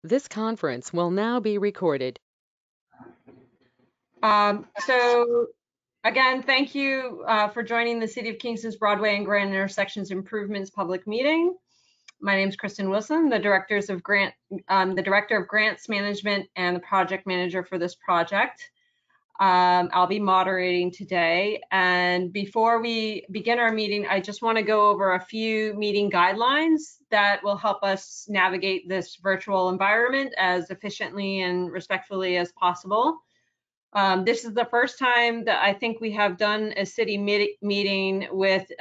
This conference will now be recorded. So again, thank you for joining the City of Kingston's Broadway and Grand Intersections Improvements public meeting. My name is Kristen Wilson, the Director of Grants Management and the Project Manager for this project. I'll be moderating today. And before we begin our meeting, I just want to go over a few meeting guidelines that will help us navigate this virtual environment as efficiently and respectfully as possible. This is the first time that I think we have done a city meeting with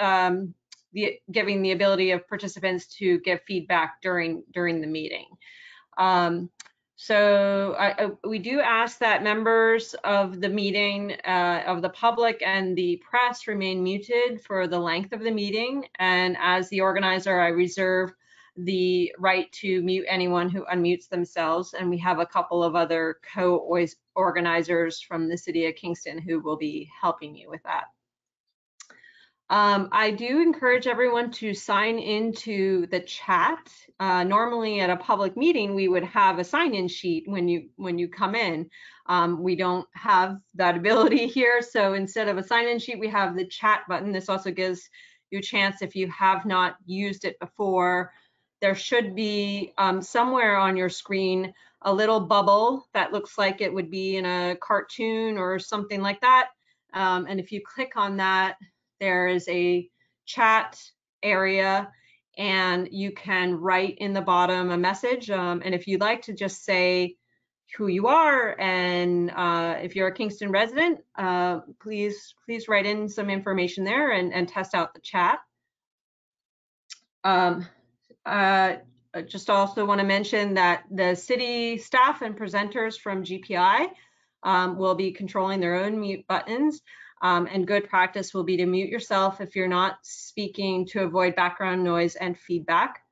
giving the ability of participants to give feedback during the meeting. We do ask that members of the meeting, of the public and the press remain muted for the length of the meeting. And as the organizer, I reserve the right to mute anyone who unmutes themselves. And we have a couple of other co-organizers from the City of Kingston who will be helping you with that. I do encourage everyone to sign into the chat. Normally at a public meeting, we would have a sign-in sheet when you come in. We don't have that ability here. So instead of a sign-in sheet, we have the chat button. This also gives you a chance, if you have not used it before, there should be somewhere on your screen a little bubble that looks like it would be in a cartoon or something like that. And if you click on that, there is a chat area and you can write in the bottom a message. And if you'd like to just say who you are and if you're a Kingston resident, please write in some information there and test out the chat. I just also want to mention that the city staff and presenters from GPI will be controlling their own mute buttons. And good practice will be to mute yourself if you're not speaking to avoid background noise and feedback.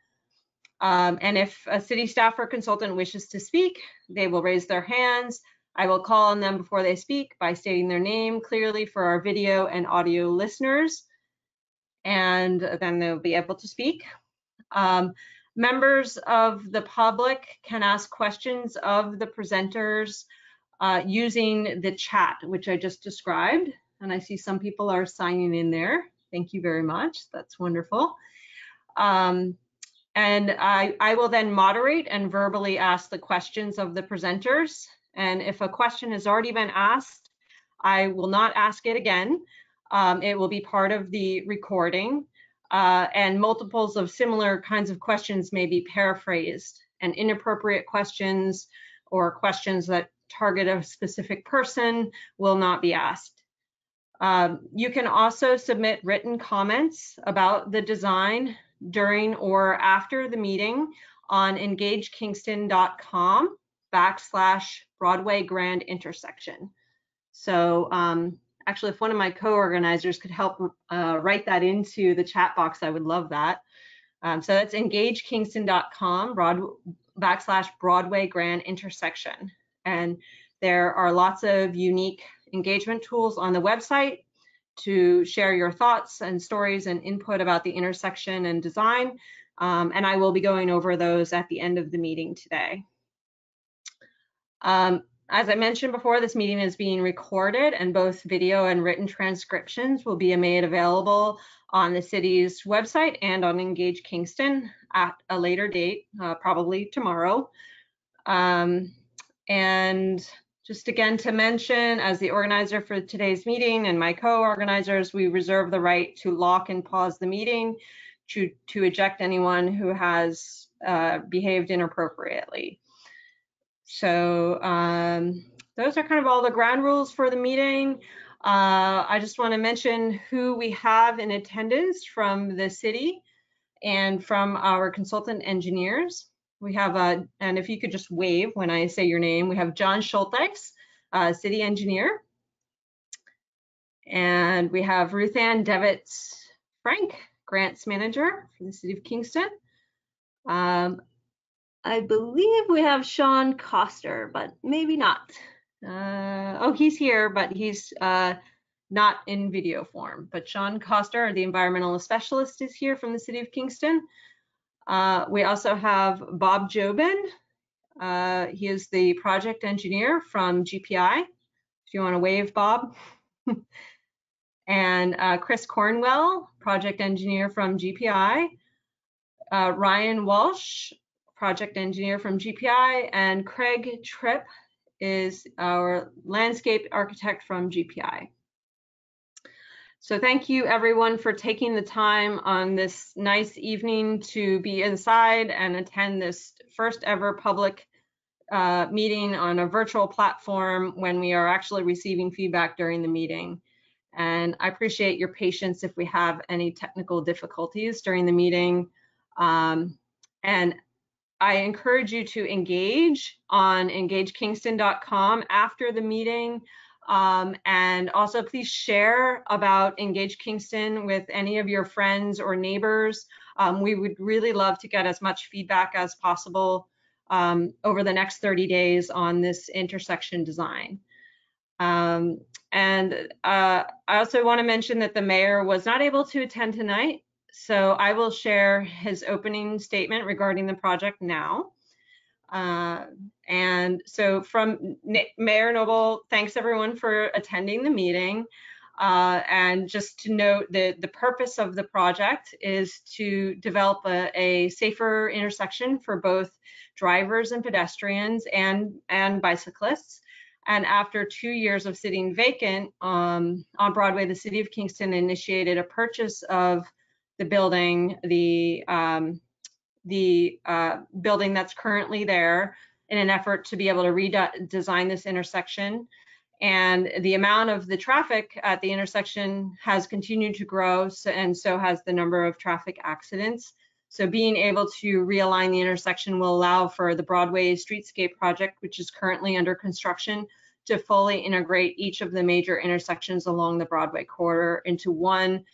And if a city staff or consultant wishes to speak, they will raise their hands. I will call on them before they speak by stating their name clearly for our video and audio listeners, and then they'll be able to speak. Members of the public can ask questions of the presenters using the chat, which I just described. And I see some people are signing in there. Thank you very much. That's wonderful. And I will then moderate and verbally ask the questions of the presenters. And if a question has already been asked, I will not ask it again. It will be part of the recording. And multiples of similar kinds of questions may be paraphrased, and inappropriate questions or questions that target a specific person will not be asked. You can also submit written comments about the design during or after the meeting on engagekingston.com/Broadway Grand Intersection. So actually, if one of my co-organizers could help write that into the chat box, I would love that. So that's engagekingston.com/Broadway Grand Intersection. And there are lots of unique engagement tools on the website to share your thoughts and stories and input about the intersection and design. And I will be going over those at the end of the meeting today. As I mentioned before, this meeting is being recorded, and both video and written transcriptions will be made available on the city's website and on Engage Kingston at a later date, probably tomorrow. And just again to mention, as the organizer for today's meeting and my co-organizers, we reserve the right to lock and pause the meeting to eject anyone who has behaved inappropriately. So those are kind of all the ground rules for the meeting. I just want to mention who we have in attendance from the city and from our consultant engineers. We have, and if you could just wave when I say your name, we have John Schultex, city engineer. And we have Ruth Ann Devitz Frank, grants manager for the City of Kingston. I believe we have Sean Coster, but maybe not. Oh, he's here, but he's not in video form. But Sean Coster, the environmental specialist, is here from the City of Kingston. We also have Bob Jobin, He is the project engineer from GPI. If you want to wave, Bob. And Chris Cornwell, project engineer from GPI. Ryan Walsh, project engineer from GPI. And Craig Tripp is our landscape architect from GPI. So thank you everyone for taking the time on this nice evening to be inside and attend this first ever public meeting on a virtual platform when we are actually receiving feedback during the meeting. And I appreciate your patience if we have any technical difficulties during the meeting. And I encourage you to engage on engagekingston.com after the meeting. And also please share about Engage Kingston with any of your friends or neighbors. We would really love to get as much feedback as possible over the next 30 days on this intersection design. I also want to mention that the mayor was not able to attend tonight, so I will share his opening statement regarding the project now. And so from Mayor Noble, thanks everyone for attending the meeting. And just to note that the purpose of the project is to develop a safer intersection for both drivers and pedestrians and bicyclists. And after 2 years of sitting vacant on Broadway, the City of Kingston initiated a purchase of the building, the building that's currently there, in an effort to be able to redesign this intersection. And the amount of the traffic at the intersection has continued to grow, and so has the number of traffic accidents. So being able to realign the intersection will allow for the Broadway streetscape project, which is currently under construction, to fully integrate each of the major intersections along the Broadway corridor into one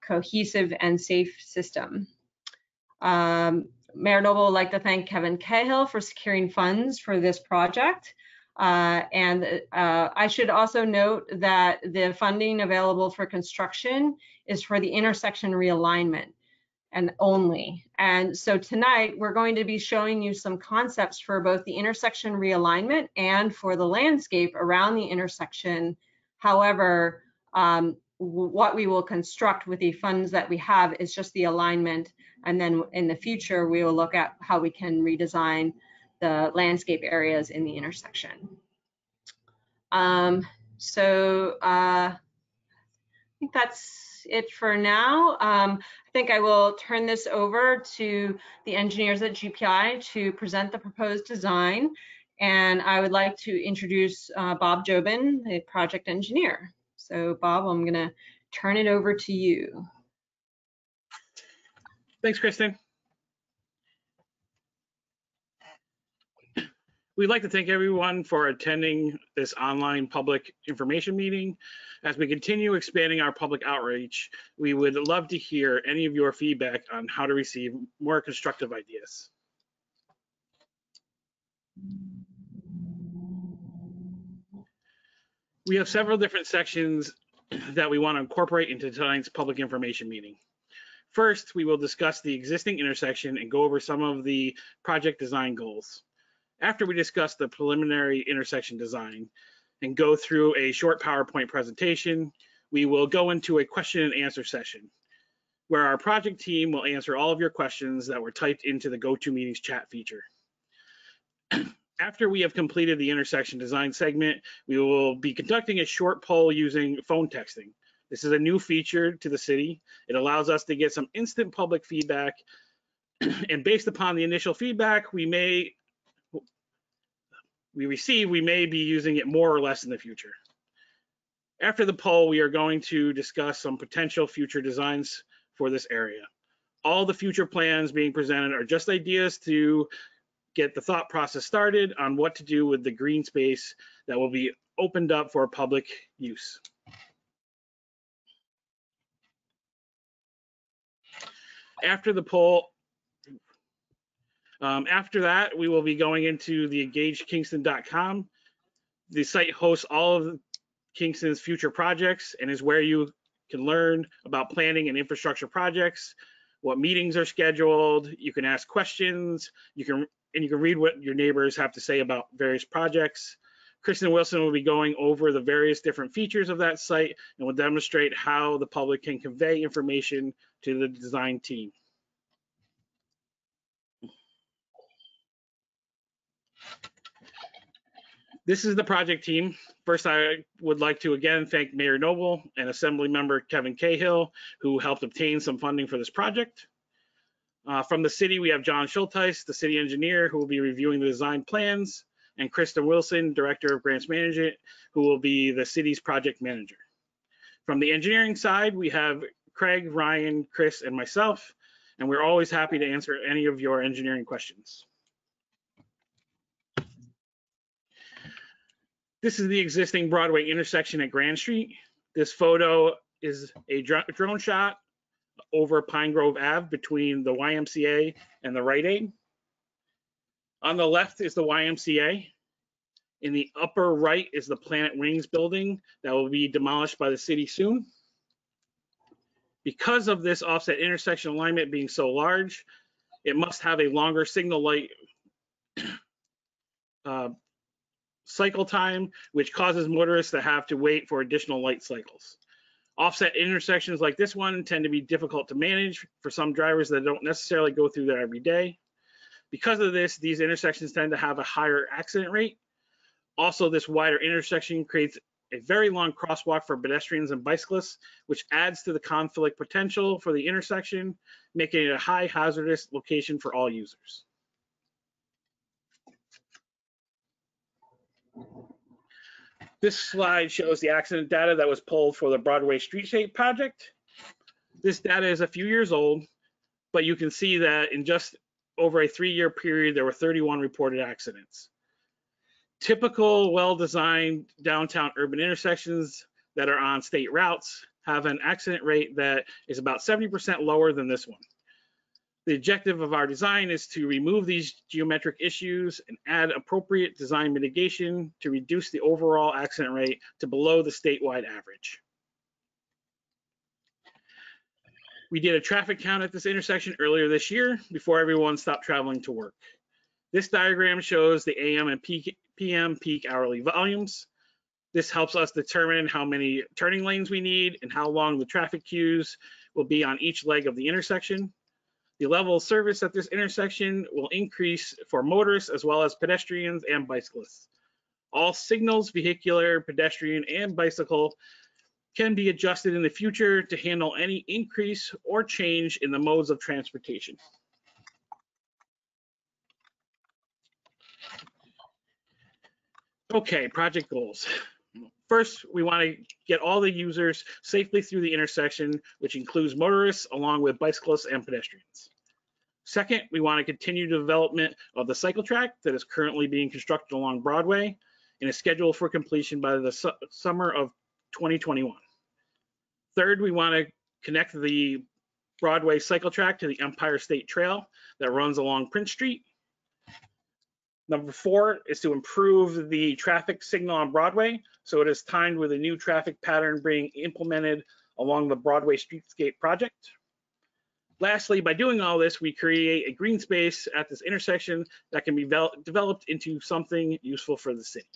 cohesive and safe system. Mayor Noble would like to thank Kevin Cahill for securing funds for this project. I should also note that the funding available for construction is for the intersection realignment and only. And so tonight we're going to be showing you some concepts for both the intersection realignment and for the landscape around the intersection. However, what we will construct with the funds that we have is just the alignment. And then in the future, we will look at how we can redesign the landscape areas in the intersection. I think that's it for now. I think I will turn this over to the engineers at GPI to present the proposed design. And I would like to introduce Bob Jobin, the project engineer. So Bob, I'm gonna turn it over to you. Thanks, Kristen. We'd like to thank everyone for attending this online public information meeting. As we continue expanding our public outreach, we would love to hear any of your feedback on how to receive more constructive ideas. We have several different sections that we want to incorporate into tonight's public information meeting. First, we will discuss the existing intersection and go over some of the project design goals. After we discuss the preliminary intersection design and go through a short PowerPoint presentation, we will go into a question and answer session where our project team will answer all of your questions that were typed into the GoToMeetings chat feature. After we have completed the intersection design segment, we will be conducting a short poll using phone texting. This is a new feature to the city. It allows us to get some instant public feedback, and based upon the initial feedback we may be using it more or less in the future. After the poll, we are going to discuss some potential future designs for this area. All the future plans being presented are just ideas to get the thought process started on what to do with the green space that will be opened up for public use. After the poll, after that, we will be going into the engagekingston.com. The site hosts all of Kingston's future projects and is where you can learn about planning and infrastructure projects, what meetings are scheduled, you can ask questions, you can and you can read what your neighbors have to say about various projects. Kristen Wilson will be going over the various different features of that site and will demonstrate how the public can convey information to the design team. This is the project team. First, I would like to again thank Mayor Noble and Assembly Member Kevin Cahill, who helped obtain some funding for this project. From the city, we have John Schulteis, the city engineer, who will be reviewing the design plans, and Kristen Wilson, Director of Grants Management, who will be the city's project manager. From the engineering side, we have Craig, Ryan, Chris, and myself, and we're always happy to answer any of your engineering questions. This is the existing Broadway intersection at Grand Street. This photo is a drone shot over Pine Grove Ave between the YMCA and the Rite Aid. On the left is the YMCA. In the upper right is the Planet Wings building that will be demolished by the city soon. Because of this offset intersection alignment being so large, it must have a longer signal light cycle time, which causes motorists to have to wait for additional light cycles. Offset intersections like this one tend to be difficult to manage for some drivers that don't necessarily go through there every day. Because of this, these intersections tend to have a higher accident rate. Also, this wider intersection creates a very long crosswalk for pedestrians and bicyclists, which adds to the conflict potential for the intersection, making it a high hazardous location for all users. This slide shows the accident data that was pulled for the Broadway Streetscape project. This data is a few years old, but you can see that in just over a 3-year period, there were 31 reported accidents. Typical well-designed downtown urban intersections that are on state routes have an accident rate that is about 70% lower than this one. The objective of our design is to remove these geometric issues and add appropriate design mitigation to reduce the overall accident rate to below the statewide average. We did a traffic count at this intersection earlier this year before everyone stopped traveling to work. This diagram shows the AM and PM peak hourly volumes. This helps us determine how many turning lanes we need and how long the traffic queues will be on each leg of the intersection. The level of service at this intersection will increase for motorists as well as pedestrians and bicyclists. All signals, vehicular, pedestrian, and bicycle can be adjusted in the future to handle any increase or change in the modes of transportation. Okay, project goals. First, we want to get all the users safely through the intersection, which includes motorists along with bicyclists and pedestrians. Second, we want to continue development of the cycle track that is currently being constructed along Broadway and is scheduled for completion by the summer of 2021. Third, we want to connect the Broadway cycle track to the Empire State Trail that runs along Prince Street. Number 4 is to improve the traffic signal on Broadway so it is timed with a new traffic pattern being implemented along the Broadway Streetscape project. Lastly, by doing all this, we create a green space at this intersection that can be developed into something useful for the city.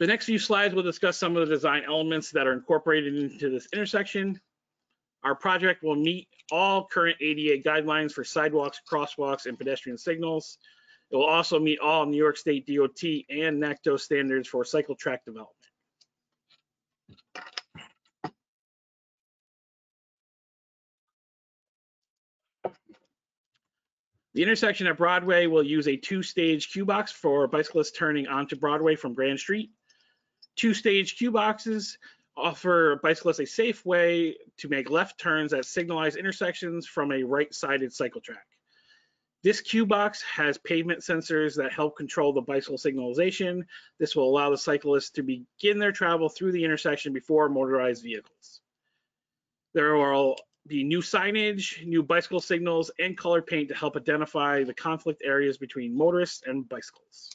The next few slides will discuss some of the design elements that are incorporated into this intersection. Our project will meet all current ADA guidelines for sidewalks, crosswalks, and pedestrian signals. It will also meet all New York State DOT and NACTO standards for cycle track development. The intersection at Broadway will use a 2-stage queue box for bicyclists turning onto Broadway from Grand Street. 2-stage queue boxes offer bicyclists a safe way to make left turns at signalized intersections from a right-sided cycle track. This queue box has pavement sensors that help control the bicycle signalization. This will allow the cyclists to begin their travel through the intersection before motorized vehicles. There will be new signage, new bicycle signals, and color paint to help identify the conflict areas between motorists and bicycles.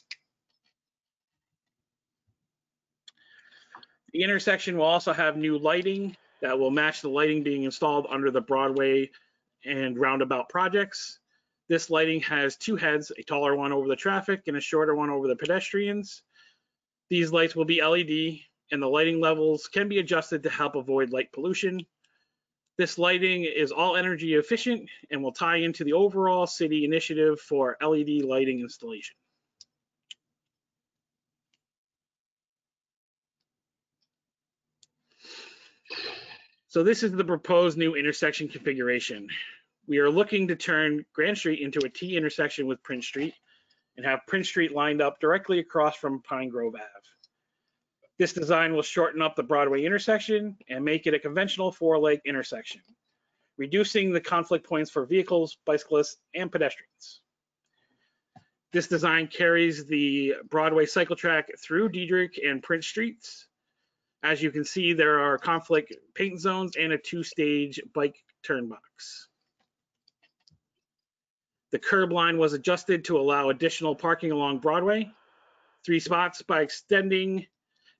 The intersection will also have new lighting that will match the lighting being installed under the Broadway and roundabout projects. This lighting has two heads, a taller one over the traffic and a shorter one over the pedestrians. These lights will be LED, and the lighting levels can be adjusted to help avoid light pollution. This lighting is all energy efficient and will tie into the overall city initiative for LED lighting installation. So this is the proposed new intersection configuration. We are looking to turn Grand Street into a T intersection with Prince Street and have Prince Street lined up directly across from Pine Grove Ave. This design will shorten up the Broadway intersection and make it a conventional four-leg intersection, reducing the conflict points for vehicles, bicyclists, and pedestrians. This design carries the Broadway cycle track through Diedrich and Prince Streets. As you can see, there are conflict paint zones and a two-stage bike turn box. The curb line was adjusted to allow additional parking along Broadway. 3 spots by extending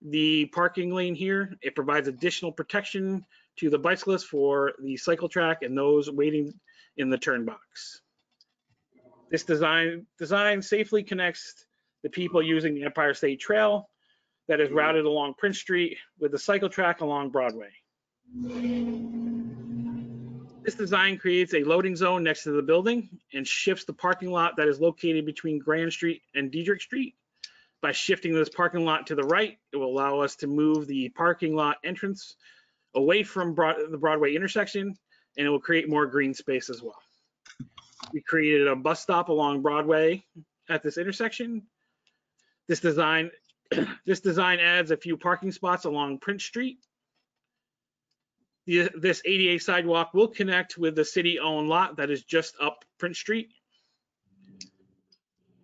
the parking lane here. It provides additional protection to the bicyclists for the cycle track and those waiting in the turn box. This design safely connects the people using the Empire State Trail that is routed along Prince Street with the cycle track along Broadway. This design creates a loading zone next to the building and shifts the parking lot that is located between Grand Street and Diedrich Street. By shifting this parking lot to the right, it will allow us to move the parking lot entrance away from the Broadway intersection, and it will create more green space as well. We created a bus stop along Broadway at this intersection. This design adds a few parking spots along Prince Street. This ADA sidewalk will connect with the city-owned lot that is just up Prince Street.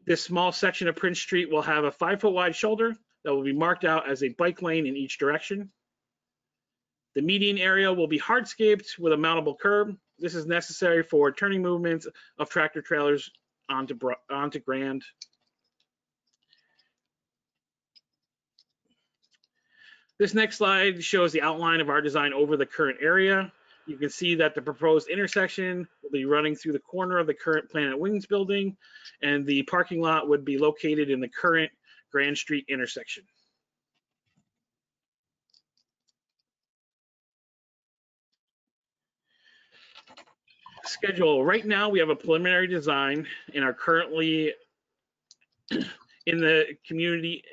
This small section of Prince Street will have a 5-foot wide shoulder that will be marked out as a bike lane in each direction. The median area will be hardscaped with a mountable curb. This is necessary for turning movements of tractor trailers onto Grand. This next slide shows the outline of our design over the current area. You can see that the proposed intersection will be running through the corner of the current Planet Wings building, and the parking lot would be located in the current Grand Street intersection. Schedule. Right now, we have a preliminary design and are currently in the community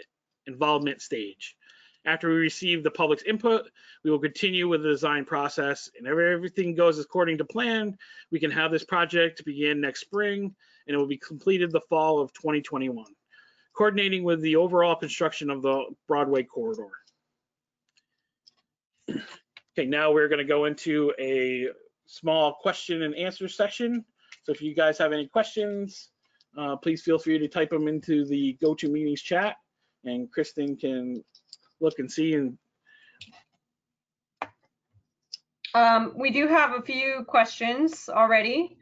involvement stage. After we receive the public's input, we will continue with the design process, and if everything goes according to plan, we can have this project begin next spring, and it will be completed the fall of 2021, coordinating with the overall construction of the Broadway corridor. Okay, now we're going to go into a small question and answer section. So if you guys have any questions, please feel free to type them into the GoToMeetings chat, and Kristen can look and see. And we do have a few questions already,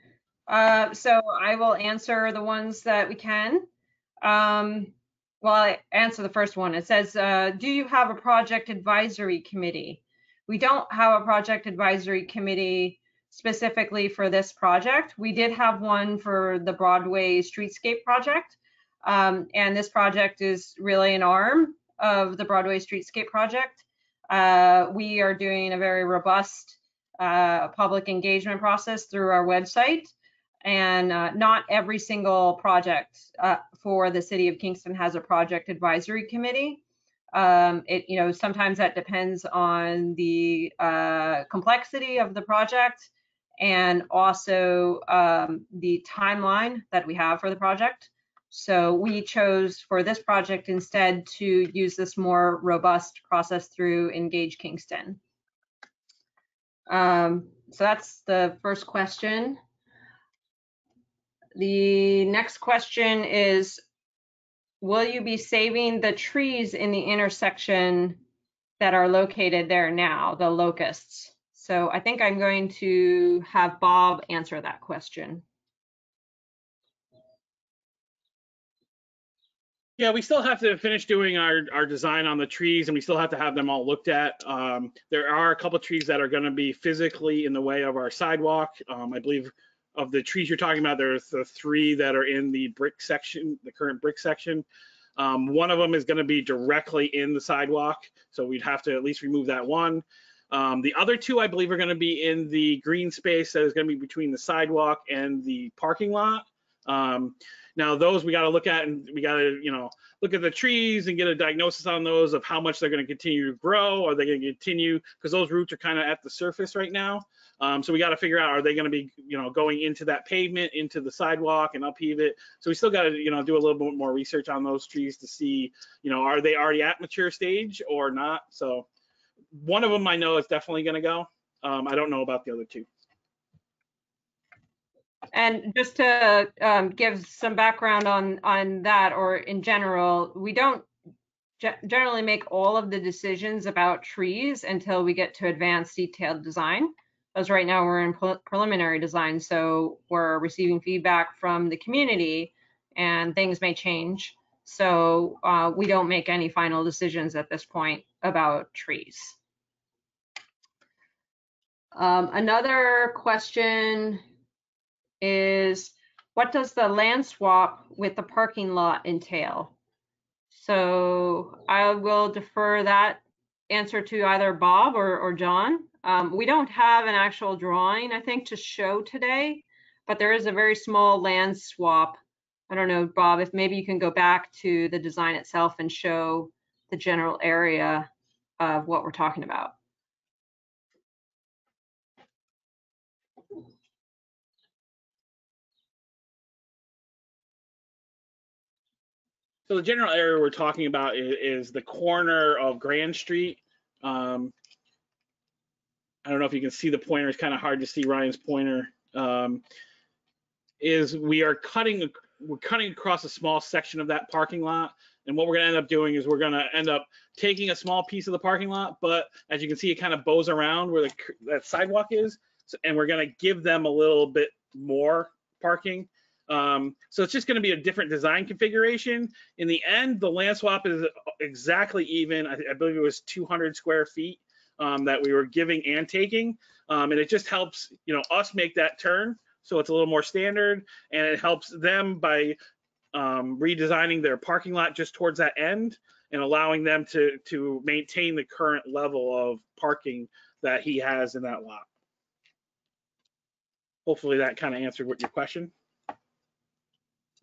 so I will answer the ones that we can. Well, I answer the first one. It says, do you have a project advisory committee? We don't have a project advisory committee specifically for this project. We did have one for the Broadway streetscape project, and this project is really an arm of the Broadway streetscape project. We are doing a very robust public engagement process through our website, and not every single project for the City of Kingston has a project advisory committee. Sometimes that depends on the complexity of the project and also the timeline that we have for the project. So we chose for this project instead to use this more robust process through Engage Kingston. So that's the first question. The next question is, will you be saving the trees in the intersection that are located there now, the locusts? So I think I'm going to have Bob answer that question. Yeah, we still have to finish doing our design on the trees, and we still have to have them all looked at. There are a couple of trees that are going to be physically in the way of our sidewalk. I believe of the trees you're talking about, there's the 3 that are in the brick section, the current brick section. One of them is going to be directly in the sidewalk, so we'd have to at least remove that one. The other 2, I believe, are going to be in the green space that is going to be between the sidewalk and the parking lot. Now those we got to look at, and we got to, look at the trees and get a diagnosis on those of how much they're going to continue to grow. Are they going to continue, because those roots are kind of at the surface right now. So we got to figure out, are they going to be, going into that pavement, into the sidewalk and upheave it? So we still got to, do a little bit more research on those trees to see, are they already at mature stage or not? So one of them I know is definitely going to go. I don't know about the other 2. And just to give some background on that, or in general, we don't generally make all of the decisions about trees until we get to advanced detailed design. As right now we're in preliminary design, so we're receiving feedback from the community and things may change. So we don't make any final decisions at this point about trees. Another question is, what does the land swap with the parking lot entail? So I will defer that answer to either Bob or John. We don't have an actual drawing, I think, to show today, but there is a very small land swap. I don't know, Bob, if maybe you can go back to the design itself and show the general area of what we're talking about. So the general area we're talking about is the corner of Grand Street. I don't know if you can see the pointer. It's kind of hard to see Ryan's pointer. We're cutting across a small section of that parking lot. And what we're going to end up doing is we're going to end up taking a small piece of the parking lot, but as you can see, it kind of bows around where that sidewalk is. And we're going to give them a little bit more parking. So it's just going to be a different design configuration. In the end, the land swap is exactly even. I believe it was 200 square feet that we were giving and taking. And it just helps, us make that turn. So it's a little more standard, and it helps them by redesigning their parking lot just towards that end and allowing them to maintain the current level of parking that he has in that lot. Hopefully that kind of answered what your question.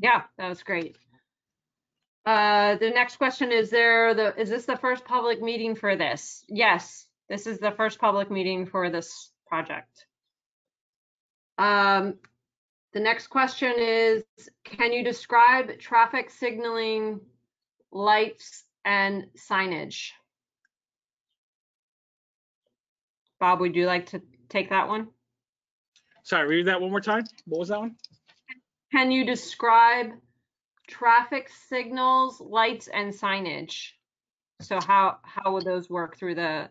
Yeah, that was great. The next question is is this the first public meeting for this? Yes, this is the first public meeting for this project. The next question is, can you describe traffic signaling, lights, and signage? Bob, would you like to take that one? Sorry, read that one more time. What was that one? Can you describe traffic signals, lights, and signage? So how would those work through the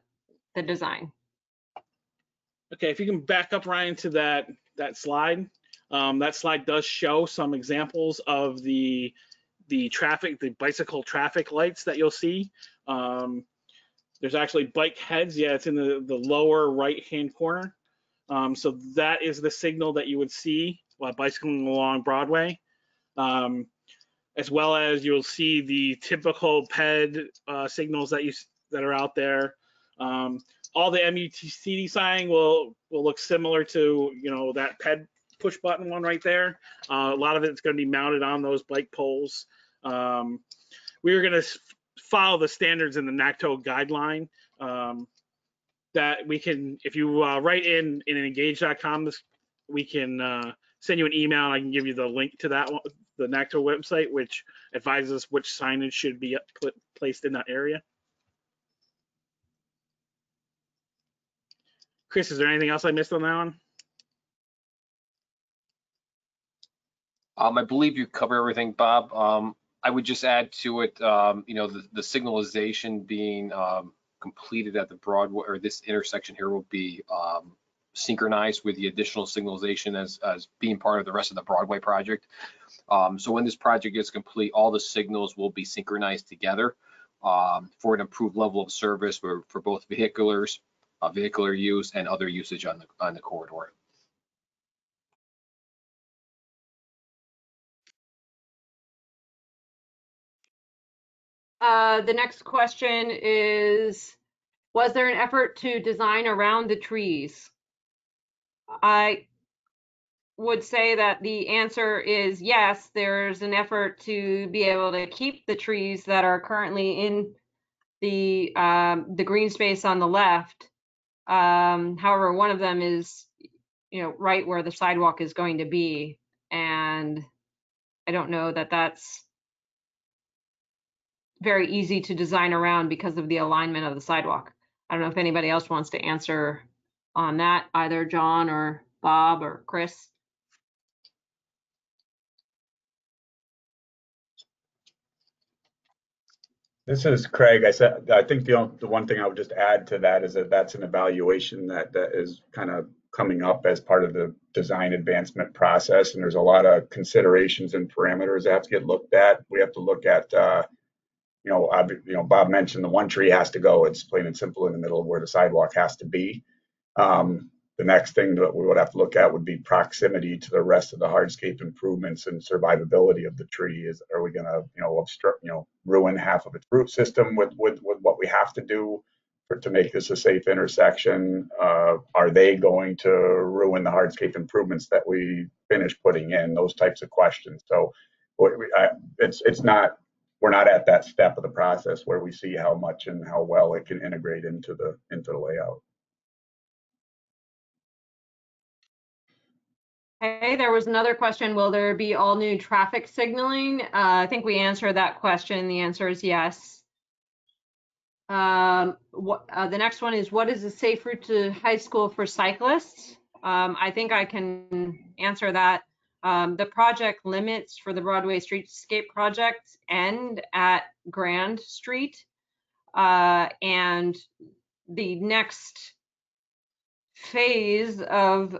design? Okay, if you can back up, Ryan, to that slide. That slide does show some examples of the bicycle traffic lights that you'll see. There's actually bike heads. Yeah, it's in the lower right-hand corner. So that is the signal that you would see while bicycling along Broadway. As well as you'll see the typical PED signals that are out there. All the MUTCD sign will look similar to that PED push button one right there. A lot of it's going to be mounted on those bike poles. We were going to follow the standards in the NACTO guideline that we can, if you write in engage.com, we can send you an email and I can give you the link to that one, the NACTO website, which advises which signage should be placed in that area. Chris, is there anything else I missed on that one? I believe you covered everything, Bob. I would just add to it, the signalization being completed at the Broadway, or this intersection here, will be synchronized with the additional signalization as being part of the rest of the Broadway project. So when this project is complete, all the signals will be synchronized together for an improved level of service for both vehicular use and other usage on the corridor. The next question is, was there an effort to design around the trees? I would say that the answer is yes, there's an effort to be able to keep the trees that are currently in the green space on the left. However, one of them is, right where the sidewalk is going to be. And I don't know that that's very easy to design around because of the alignment of the sidewalk. I don't know if anybody else wants to answer on that, either John or Bob or Chris. This is Craig. I think the one thing I would just add to that is that that's an evaluation that is kind of coming up as part of the design advancement process, and there's a lot of considerations and parameters that have to get looked at. We have to look at, Bob mentioned the one tree has to go. It's plain and simple in the middle of where the sidewalk has to be. The next thing that we would have to look at would be proximity to the rest of the hardscape improvements and survivability of the tree. Are we going to, obstruct, ruin half of its root system with what we have to do to make this a safe intersection? Are they going to ruin the hardscape improvements that we finish putting in? Those types of questions. So it's not. We're not at that step of the process where we see how much and how well it can integrate into the layout. Okay, there was another question. Will there be all new traffic signaling? I think we answered that question. The answer is yes. The next one is, what is a safe route to high school for cyclists? I think I can answer that. The project limits for the Broadway Streetscape project end at Grand Street. And the next phase of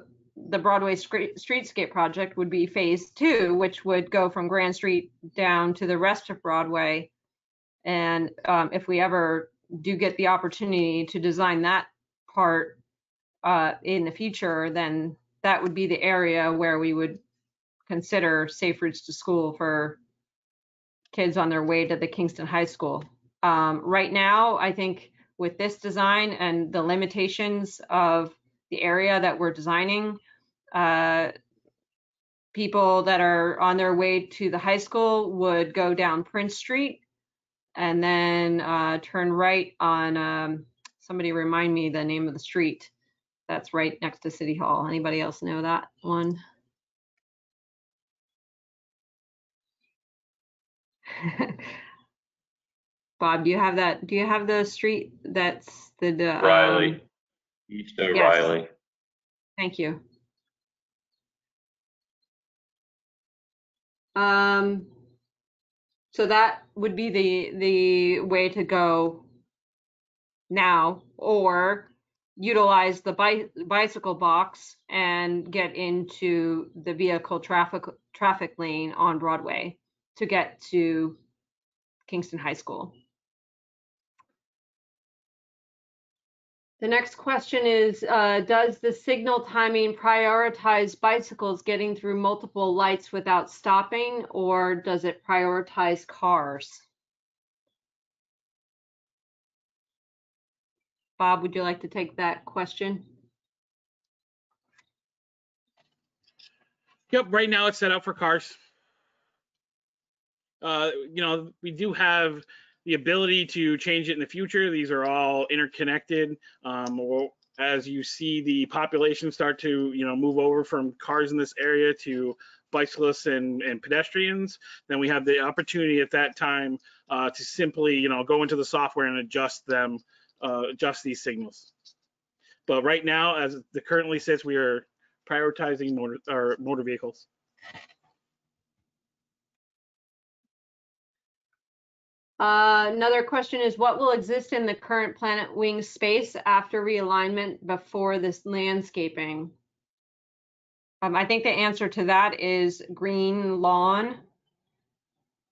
the Broadway Streetscape project would be phase 2, which would go from Grand Street down to the rest of Broadway. And if we ever do get the opportunity to design that part in the future, then that would be the area where we would consider safe routes to school for kids on their way to the Kingston High School. Right now, I think with this design and the limitations of the area that we're designing, people that are on their way to the high school would go down Prince Street and then turn right on, somebody remind me the name of the street that's right next to City Hall. Anybody else know that one? Bob, do you have that? Do you have the street that's the Riley, east of yes. Riley. Thank you. So that would be the way to go now, or utilize the bicycle box and get into the vehicle traffic lane on Broadway to get to Kingston High School. The next question is, does the signal timing prioritize bicycles getting through multiple lights without stopping, or does it prioritize cars? Bob, would you like to take that question? Yep, right now it's set up for cars. We do have the ability to change it in the future. These are all interconnected. As you see the population start to, move over from cars in this area to bicyclists and pedestrians, then we have the opportunity at that time to simply, go into the software and adjust these signals. But right now, as it currently sits, we are prioritizing motor vehicles. Another question is, what will exist in the current Planet Wings space after realignment before this landscaping? I think the answer to that is green lawn.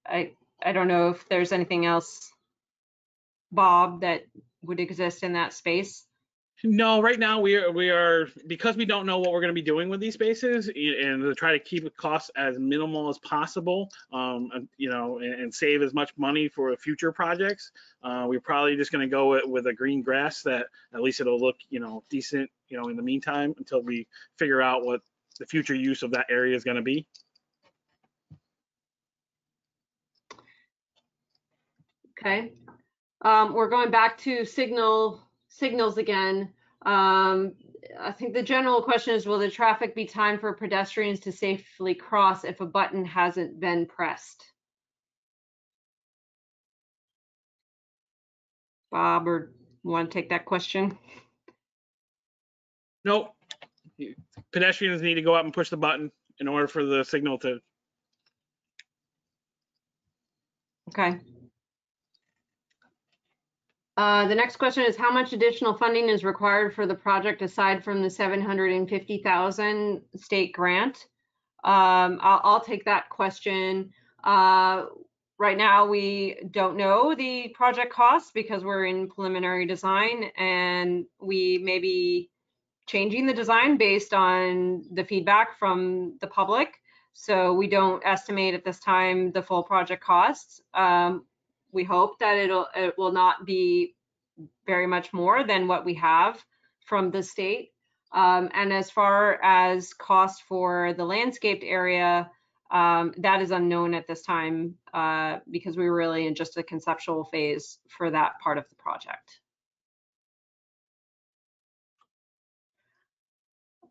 I don't know if there's anything else, Bob, that would exist in that space. No, right now we are because we don't know what we're going to be doing with these spaces, and to try to keep the costs as minimal as possible, and save as much money for future projects. We're probably just going to go with a green grass that at least it'll look, decent, in the meantime until we figure out what the future use of that area is going to be. Okay. We're going back to signals again. I think the general question is, will the traffic be timed for pedestrians to safely cross if a button hasn't been pressed? Bob, or you want to take that question? Nope. Pedestrians need to go up and push the button in order for the signal to. Okay. The next question is, how much additional funding is required for the project aside from the $750,000 state grant? I'll take that question. Right now, we don't know the project costs because we're in preliminary design, and we may be changing the design based on the feedback from the public. So we don't estimate at this time the full project costs. We hope that it will not be very much more than what we have from the state. And as far as cost for the landscaped area, that is unknown at this time because we were really in just a conceptual phase for that part of the project.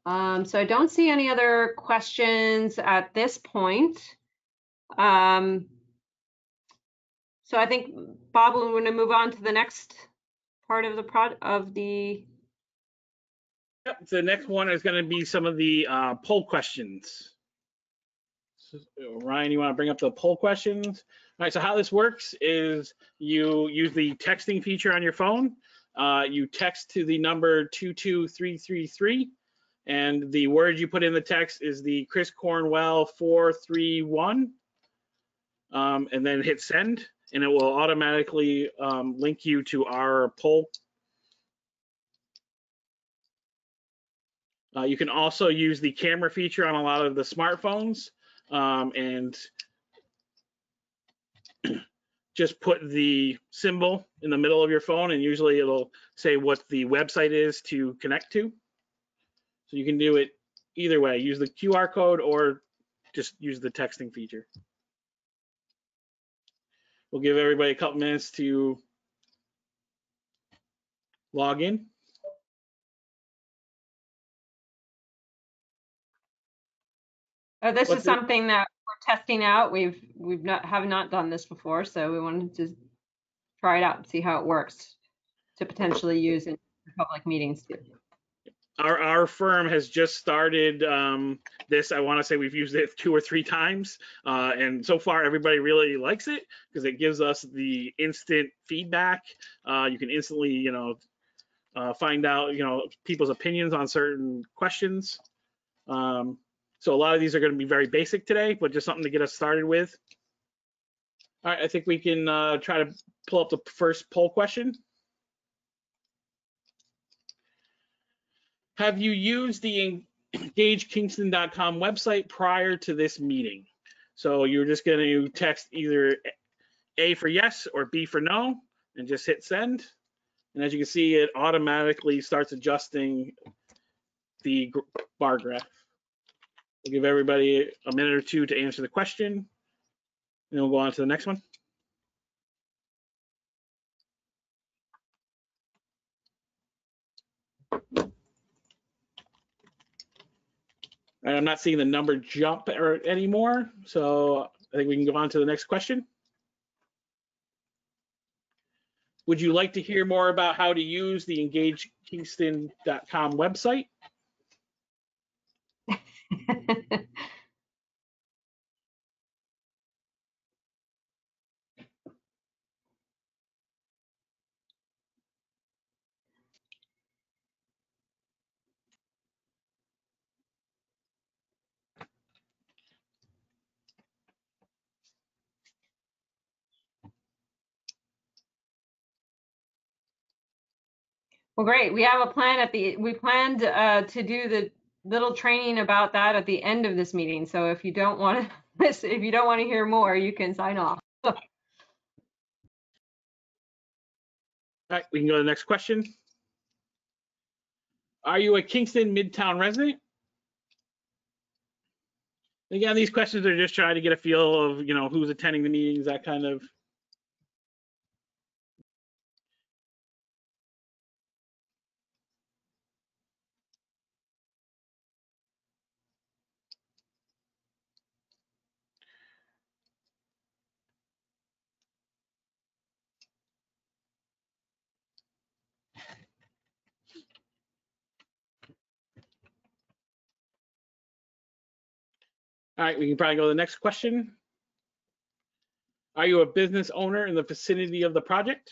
So I don't see any other questions at this point. So I think, Bob, we're going to move on to the next part of the Yep, the next one is going to be some of the poll questions. So, Ryan, you want to bring up the poll questions? All right, so how this works is you use the texting feature on your phone. You text to the number 22333, and the word you put in the text is the Chris Cornwell 431, and then hit send, and it will automatically link you to our poll. You can also use the camera feature on a lot of the smartphones, and just put the symbol in the middle of your phone, and usually it'll say what the website is to connect to. So you can do it either way, use the QR code or just use the texting feature. We'll give everybody a couple minutes to log in. This is something that we're testing out. We've have not done this before, so we wanted to try it out and see how it works to potentially use in public meetings too. Our firm has just started this. I want to say we've used it 2 or 3 times, and so far everybody really likes it because it gives us the instant feedback. You can instantly, find out, people's opinions on certain questions. So a lot of these are going to be very basic today, but just something to get us started with. All right, I think we can try to pull up the first poll question. Have you used the engagekingston.com website prior to this meeting? So you're just going to text either A for yes or B for no, and just hit send. And as you can see, it automatically starts adjusting the bar graph. We'll give everybody a minute or two to answer the question, and then we'll go on to the next one. And I'm not seeing the number jump anymore, so I think we can go on to the next question. Would you like to hear more about how to use the engagekingston.com website? Well, great. We have a plan we planned to do the little training about that at the end of this meeting. So if you don't want to if you don't want to hear more, you can sign off. All right, we can go to the next question. Are you a Kingston Midtown resident? Again, these questions are just trying to get a feel of, who's attending the meetings, that kind of. All right, we can probably go to the next question. Are you a business owner in the vicinity of the project?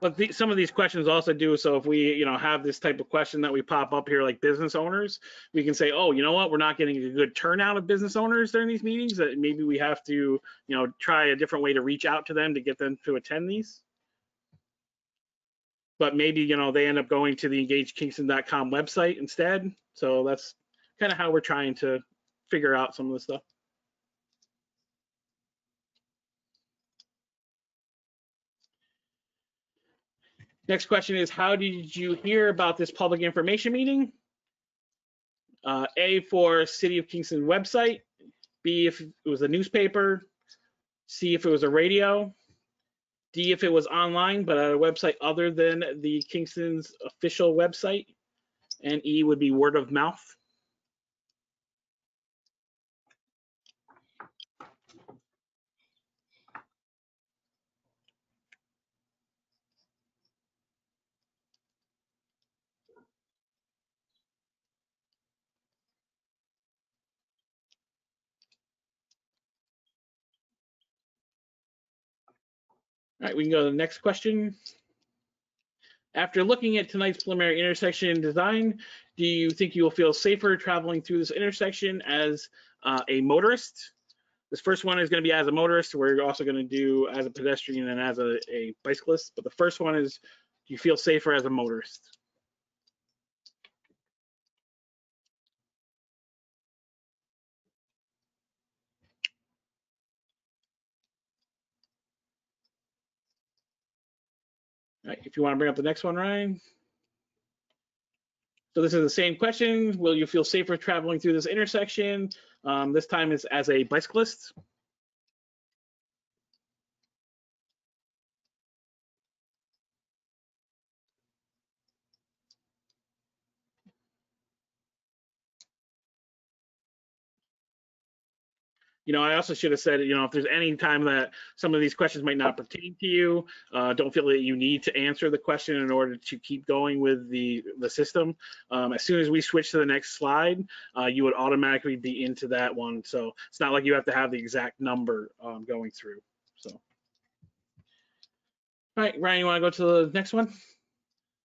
But some of these questions also do, so if we, have this type of question that we pop up here like business owners, we can say, oh, you know what, we're not getting a good turnout of business owners during these meetings, that maybe we have to, try a different way to reach out to them to get them to attend these. But maybe, they end up going to the engagekingston.com website instead. So that's kind of how we're trying to figure out some of this stuff. Next question is, how did you hear about this public information meeting? A, for City of Kingston website. B, if it was a newspaper. C, if it was a radio. D, if it was online, but at a website other than the Kingston's official website. And E would be word of mouth. All right, we can go to the next question. After looking at tonight's preliminary intersection design, do you think you will feel safer traveling through this intersection as a motorist? This first one is going to be as a motorist. We're also going to do as a pedestrian and as a bicyclist. But the first one is, do you feel safer as a motorist? All right, if you want to bring up the next one, Ryan. So this is the same question. Will you feel safer traveling through this intersection? This time is as a bicyclist. I also should have said, if there's any time that some of these questions might not pertain to you, don't feel that you need to answer the question in order to keep going with the system. As soon as we switch to the next slide, you would automatically be into that one. So it's not like you have to have the exact number going through. So, all right, Ryan, you want to go to the next one?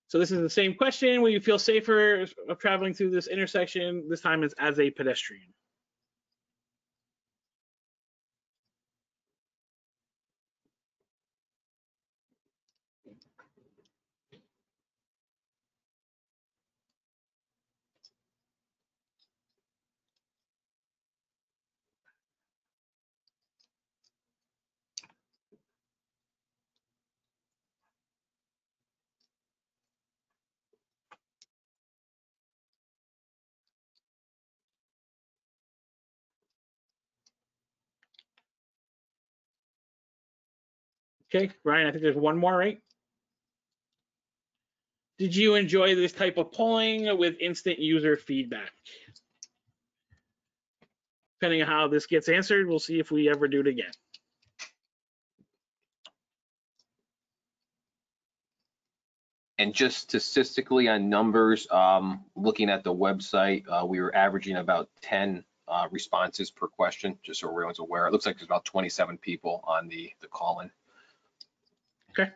So this is the same question. Will you feel safer of traveling through this intersection? This time is as a pedestrian. Okay, Ryan, I think there's one more, right? Did you enjoy this type of polling with instant user feedback? Depending on how this gets answered, we'll see if we ever do it again. And just statistically on numbers, looking at the website, we were averaging about 10 responses per question, just so everyone's aware. It looks like there's about 27 people on the call-in. Okay.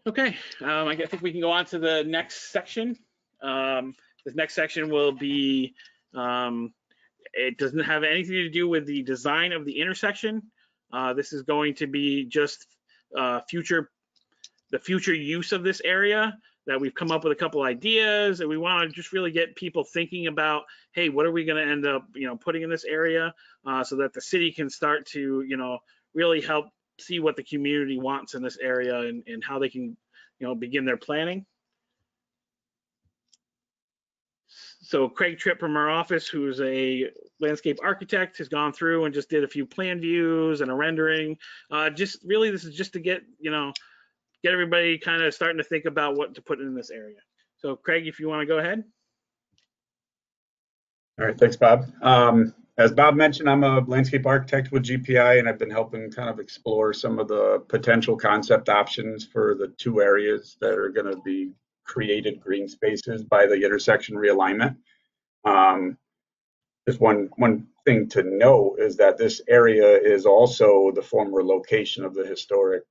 Okay, I think we can go on to the next section. This next section will be, it doesn't have anything to do with the design of the intersection. This is going to be just the future use of this area, that we've come up with a couple ideas, and we want to just really get people thinking about, hey, what are we going to end up, putting in this area, so that the city can start to, really help see what the community wants in this area, and how they can, begin their planning. So Craig Tripp from our office, who's a landscape architect, has gone through and just did a few plan views and a rendering. Just really, this is just to get, get everybody kind of starting to think about what to put in this area. So Craig, if you want to go ahead. All right, thanks, Bob. As Bob mentioned, I'm a landscape architect with GPI, and I've been helping kind of explore some of the potential concept options for the two areas that are going to be created green spaces by the intersection realignment. Just one thing to note is that this area is also the former location of the historic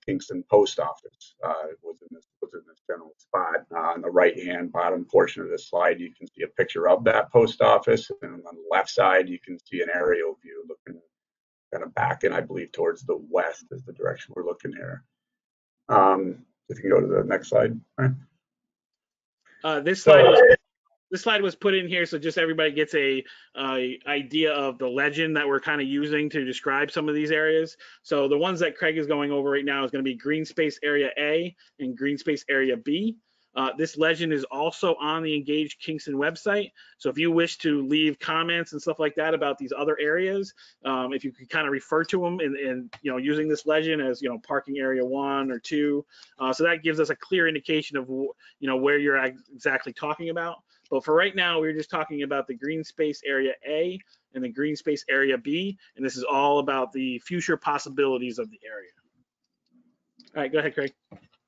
Kingston Post Office. It was in this general spot. On the right-hand bottom portion of this slide, you can see a picture of that post office, and on the left side, you can see an aerial view looking kind of back, and I believe towards the west is the direction we're looking here. If you can go to the next slide. All right. This slide was put in here so just everybody gets a idea of the legend that we're kind of using to describe some of these areas. So the ones that Craig is going over right now is going to be Green Space Area A and Green Space Area B. This legend is also on the Engage Kingston website. So if you wish to leave comments and stuff like that about these other areas, if you could kind of refer to them and using this legend as parking area 1 or 2, so that gives us a clear indication of where you're exactly talking about. But for right now, we're just talking about the Green Space Area A and the Green Space Area B, and this is all about the future possibilities of the area. All right, go ahead, Craig.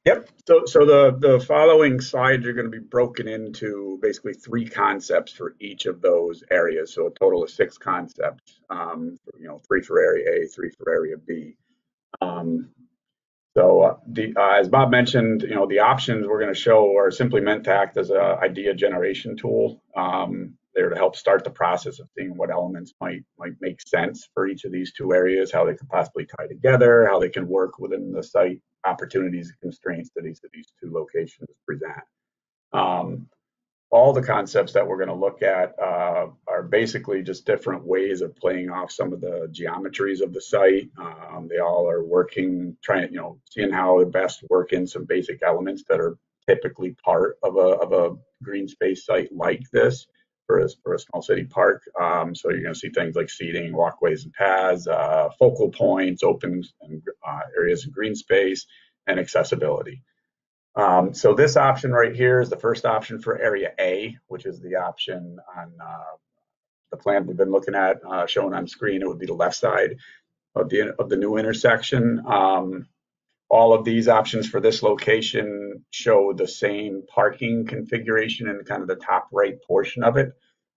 Yep. So the following slides are going to be broken into basically 3 concepts for each of those areas. So a total of 6 concepts. 3 for Area A, 3 for Area B. As Bob mentioned, the options we're going to show are simply meant to act as an idea generation tool. They're to help start the process of seeing what elements might make sense for each of these 2 areas, how they could possibly tie together, how they can work within the site opportunities and constraints that each of these 2 locations present. All the concepts that we're going to look at are basically just different ways of playing off some of the geometries of the site. They all are seeing how to best work in some basic elements that are typically part of a green space site like this for a small city park. So you're going to see things like seating, walkways and paths, focal points, open areas of green space, and accessibility. So this option right here is the first option for Area A, which is the option on the plan we've been looking at, shown on screen. It would be the left side of the new intersection. All of these options for this location show the same parking configuration in kind of the top right portion of it.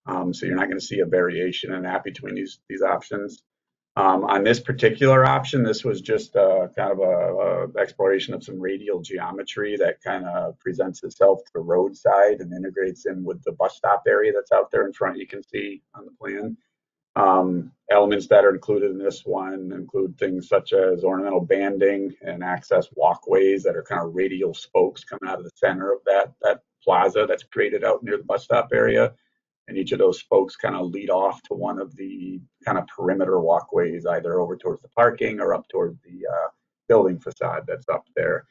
So you're not going to see a variation in that between these options. On this particular option, this was just kind of a exploration of some radial geometry that kind of presents itself to the roadside and integrates in with the bus stop area that's out there in front. You can see on the plan. Elements that are included in this one include things such as ornamental banding and access walkways that are kind of radial spokes coming out of the center of that plaza that's created out near the bus stop area. And each of those spokes kind of lead off to one of the kind of perimeter walkways, either over towards the parking or up towards the building facade that's up there.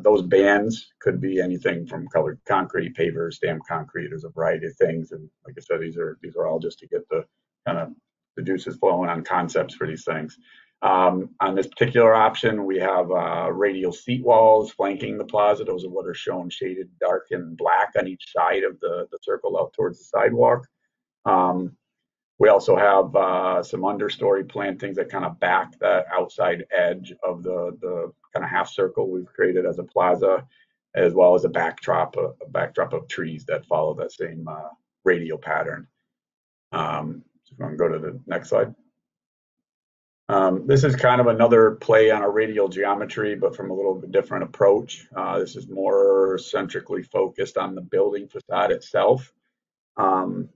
Those bands could be anything from colored concrete, pavers, stamped concrete. There's a variety of things, and like I said, these are all just to get the kind of the juices flowing on concepts for these things. On this particular option, we have radial seat walls flanking the plaza. Those are what are shown shaded dark and black on each side of the circle out towards the sidewalk. We also have some understory plantings that kind of back the outside edge of the kind of half circle we've created as a plaza, as well as a backdrop of trees that follow that same radial pattern. So if you want to go to the next slide. This is kind of another play on a radial geometry, but from a little bit different approach. This is more centrically focused on the building facade itself. Whereas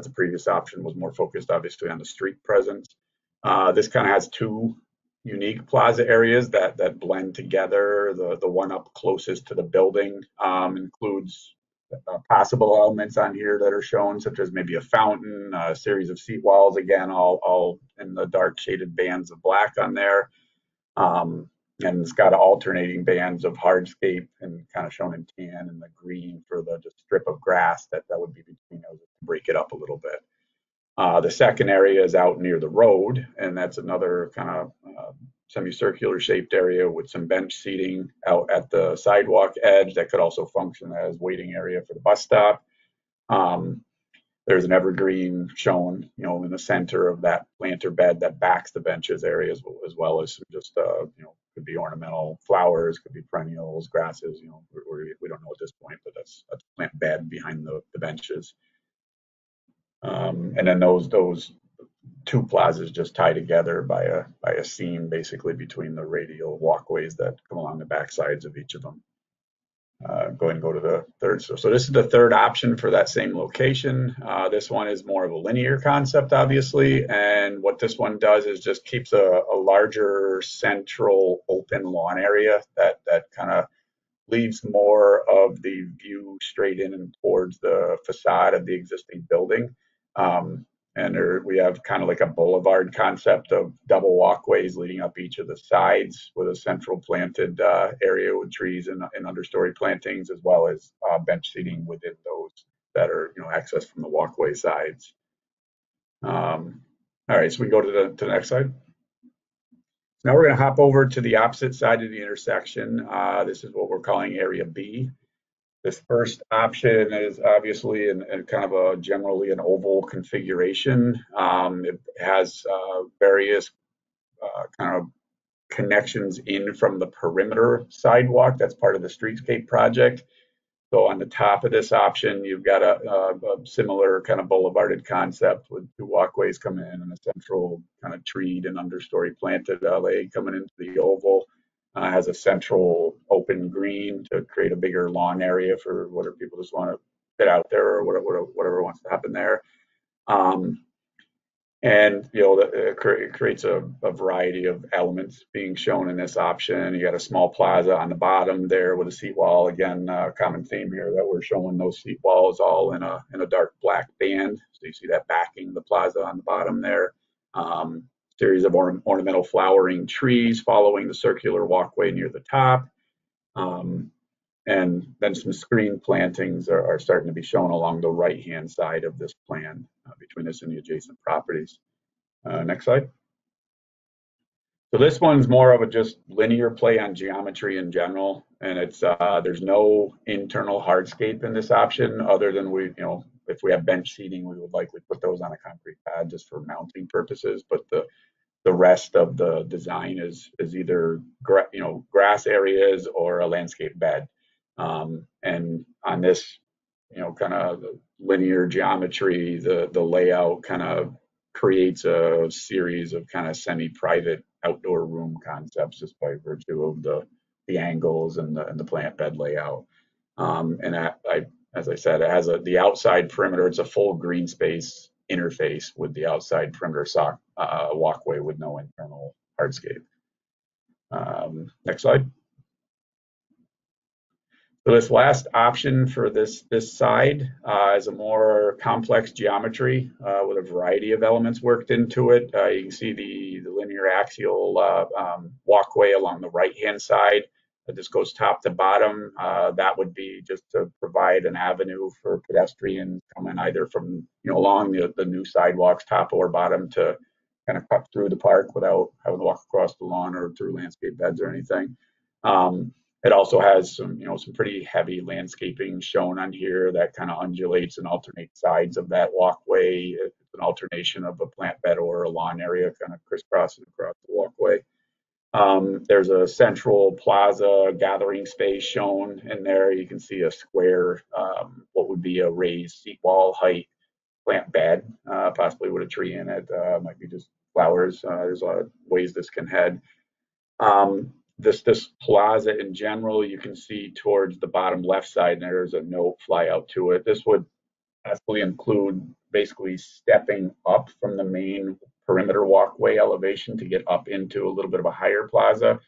the previous option was more focused obviously on the street presence. This kind of has two unique plaza areas that blend together. The one up closest to the building includes possible elements on here that are shown, such as maybe a fountain, a series of seat walls, again, all in the dark shaded bands of black on there. And it's got alternating bands of hardscape and kind of shown in tan and the green for the strip of grass that would be between those to break it up a little bit. The second area is out near the road, and that's another kind of semicircular shaped area with some bench seating out at the sidewalk edge that could also function as waiting area for the bus stop. There's an evergreen shown, in the center of that planter bed that backs the benches area as well as just, could be ornamental flowers, could be perennials, grasses, we don't know at this point, but that's a plant bed behind the benches. And then those two plazas just tie together by a seam basically between the radial walkways that come along the back sides of each of them. Go ahead and go to the third. So this is the third option for that same location. This one is more of a linear concept, obviously. And what this one does is just keeps a larger central open lawn area that kind of leaves more of the view straight in and towards the facade of the existing building. And we have kind of like a boulevard concept of double walkways leading up each of the sides with a central planted area with trees and understory plantings, as well as bench seating within those that are accessed from the walkway sides. All right, so we go to the next slide. Now we're going to hop over to the opposite side of the intersection. This is what we're calling Area B. This first option is obviously in kind of a generally an oval configuration. It has various kind of connections in from the perimeter sidewalk. That's part of the streetscape project. So on the top of this option, you've got a similar kind of boulevarded concept with two walkways coming in and a central kind of treed and understory planted alley coming into the oval. Has a central open green to create a bigger lawn area for whatever people just want to fit out there or whatever wants to happen there. And it creates a variety of elements being shown in this option. You got a small plaza on the bottom there with a seat wall. Again, common theme here that we're showing those seat walls all in a dark black band. So you see that backing the plaza on the bottom there. Series of ornamental flowering trees following the circular walkway near the top. And then some screen plantings are starting to be shown along the right-hand side of this plan between this and the adjacent properties. Next slide. So this one's more of a just linear play on geometry in general, and it's there's no internal hardscape in this option other than if we have bench seating, we would likely put those on a concrete pad just for mounting purposes. But the rest of the design is either grass areas or a landscape bed. And on this kind of linear geometry, the layout kind of creates a series of kind of semi-private outdoor room concepts just by virtue of the angles and the plant bed layout. And as I said, it has the outside perimeter. It's a full green space interface with the outside perimeter walkway with no internal hardscape. Next slide. So this last option for this side is a more complex geometry with a variety of elements worked into it. You can see the linear axial walkway along the right-hand side. This goes top to bottom. That would be just to provide an avenue for pedestrians coming either from along the new sidewalks, top or bottom, to kind of cut through the park without having to walk across the lawn or through landscape beds or anything. It also has some pretty heavy landscaping shown on here that kind of undulates and alternates sides of that walkway. It's an alternation of a plant bed or a lawn area kind of crisscrossing across the walkway. There's a central plaza gathering space shown in there. You can see a square, what would be a raised seat wall height plant bed, possibly with a tree in it. Might be just flowers. There's a lot of ways this can head. This plaza in general, you can see towards the bottom left side, there's a note fly out to it. This would possibly include basically stepping up from the main perimeter walkway elevation to get up into a little bit of a higher plaza.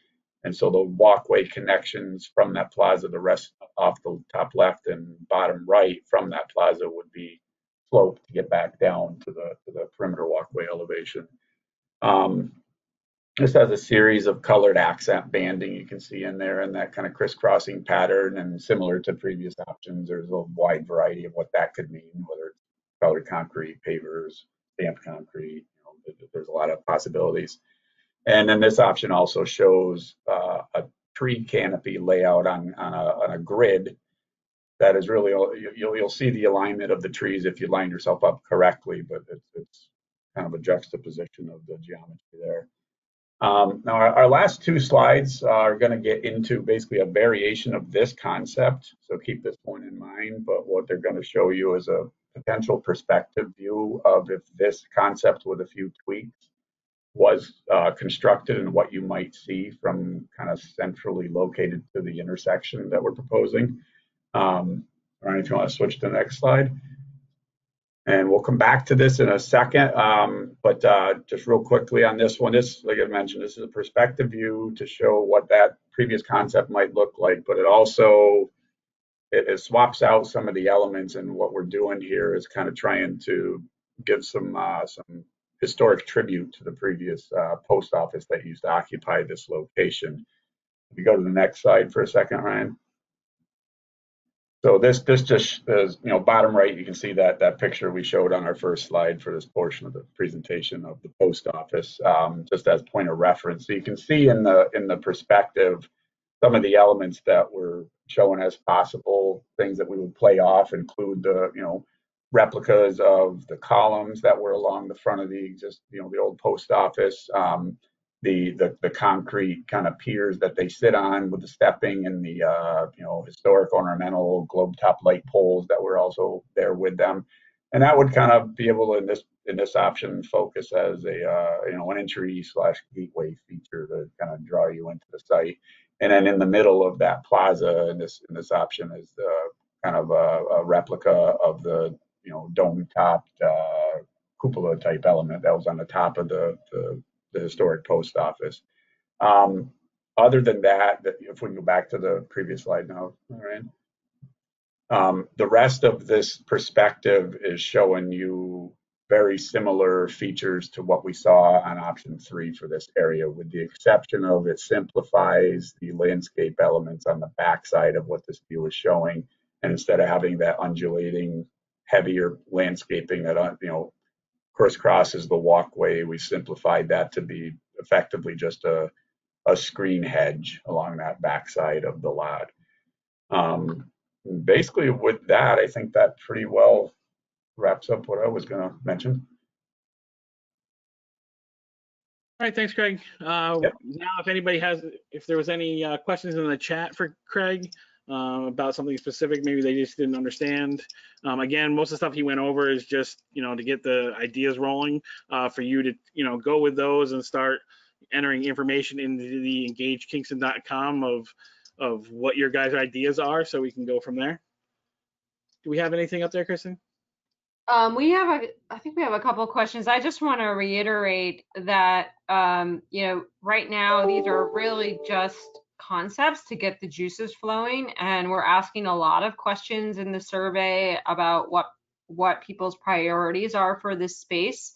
And so the walkway connections from that plaza, the rest off the top left and bottom right from that plaza would be sloped to get back down to the perimeter walkway elevation. This has a series of colored accent banding you can see in there, and that kind of crisscrossing pattern, and similar to previous options, there's a wide variety of what that could mean, whether it's colored concrete, pavers, stamped concrete, there's a lot of possibilities. And then this option also shows a tree canopy layout on a grid that is really, you'll see the alignment of the trees if you line yourself up correctly, but it's kind of a juxtaposition of the geometry there. Now, our last two slides are going to get into basically a variation of this concept, so keep this one in mind, but what they're going to show you is a potential perspective view of if this concept with a few tweaks was constructed and what you might see from kind of centrally located to the intersection that we're proposing. Ryan, if you want to switch to the next slide. And we'll come back to this in a second, but just real quickly on this one, like I mentioned, this is a perspective view to show what that previous concept might look like, but it also, it swaps out some of the elements, and what we're doing here is kind of trying to give some historic tribute to the previous post office that used to occupy this location. If you go to the next slide for a second, Ryan. So this just is, bottom right, you can see that picture we showed on our first slide for this portion of the presentation of the post office, just as point of reference. So you can see in the perspective some of the elements that we're showing as possible things that we would play off include the replicas of the columns that were along the front of the old post office. The concrete kind of piers that they sit on with the stepping, and the historic ornamental globe top light poles that were also there with them, and that would kind of be able to in this option focus as an entry / gateway feature to kind of draw you into the site. And then in the middle of that plaza in this option is kind of a replica of the dome topped cupola type element that was on the top of the historic post office. Other than that, if we can go back to the previous slide now, all right. The rest of this perspective is showing you very similar features to what we saw on option 3 for this area, with the exception of it simplifies the landscape elements on the backside of what this view is showing. And instead of having that undulating, heavier landscaping that crisscrosses the walkway, we simplified that to be effectively just a screen hedge along that backside of the lot. Basically, with that, I think that pretty well wraps up what I was going to mention. All right, thanks, Craig. Yep. Now, if there was any questions in the chat for Craig about something specific, maybe they just didn't understand. Again, most of the stuff he went over is just, to get the ideas rolling for you to, go with those and start entering information into the engagekingston.com of what your guys' ideas are, so we can go from there. Do we have anything up there, Kristen? I think we have a couple of questions. I just want to reiterate that, right now, these are really just concepts to get the juices flowing, and we're asking a lot of questions in the survey about what people's priorities are for this space.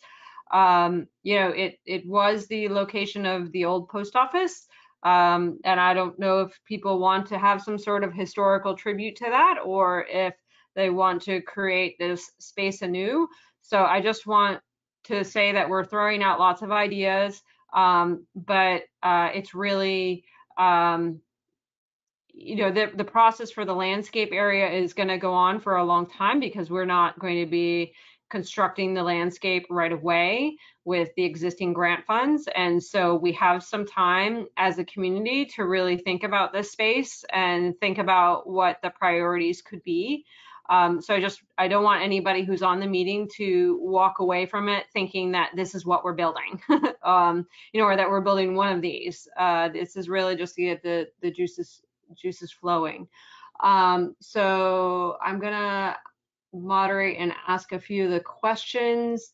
It was the location of the old post office, and I don't know if people want to have some sort of historical tribute to that, or if they want to create this space anew. So I just want to say that we're throwing out lots of ideas, but it's really, the process for the landscape area is going to go on for a long time, because we're not going to be constructing the landscape right away with the existing grant funds. And so we have some time as a community to really think about this space and think about what the priorities could be. So I don't want anybody who's on the meeting to walk away from it thinking that this is what we're building, or that we're building one of these. This is really just to get the juices flowing. So I'm gonna moderate and ask a few of the questions.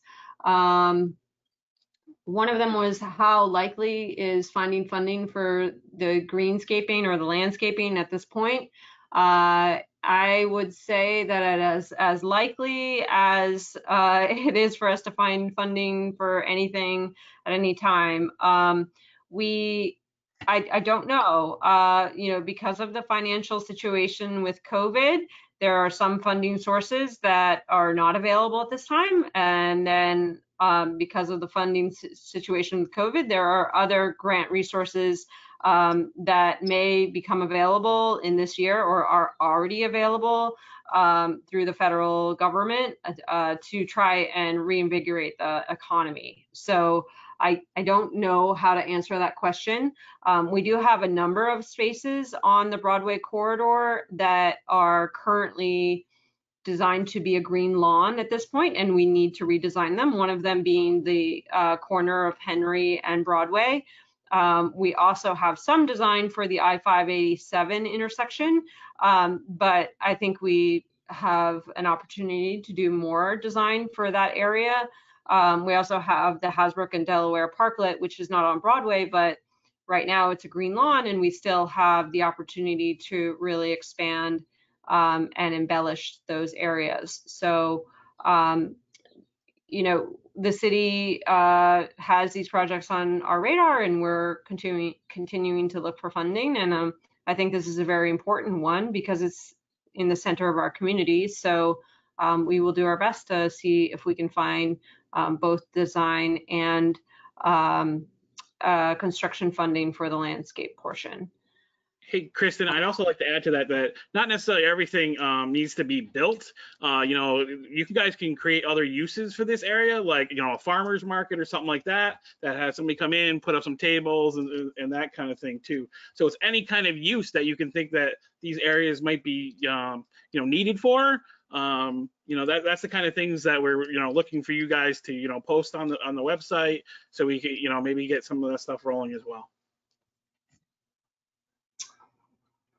One of them was, how likely is finding funding for the greenscaping or the landscaping at this point? I would say that it is as likely as it is for us to find funding for anything at any time. I don't know, because of the financial situation with COVID, there are some funding sources that are not available at this time. And then because of the funding situation with COVID, there are other grant resources that may become available in this year or are already available through the federal government to try and reinvigorate the economy. So I don't know how to answer that question. We do have a number of spaces on the Broadway corridor that are currently designed to be a green lawn at this point, and we need to redesign them. One of them being the corner of Henry and Broadway. We also have some design for the I-587 intersection, but I think we have an opportunity to do more design for that area. We also have the Hasbrook and Delaware Parklet, which is not on Broadway, but right now it's a green lawn, and we still have the opportunity to really expand and embellish those areas. So, the city has these projects on our radar, and we're continuing to look for funding. And I think this is a very important one because it's in the center of our community. So we will do our best to see if we can find both design and construction funding for the landscape portion. Hey, Kristen, I'd also like to add to that not necessarily everything needs to be built. You guys can create other uses for this area, like, a farmer's market or something like that has somebody come in, put up some tables and that kind of thing too. So it's any kind of use that you can think that these areas might be, needed for. That's the kind of things that we're, looking for you guys to, post on the website so we can, maybe get some of that stuff rolling as well.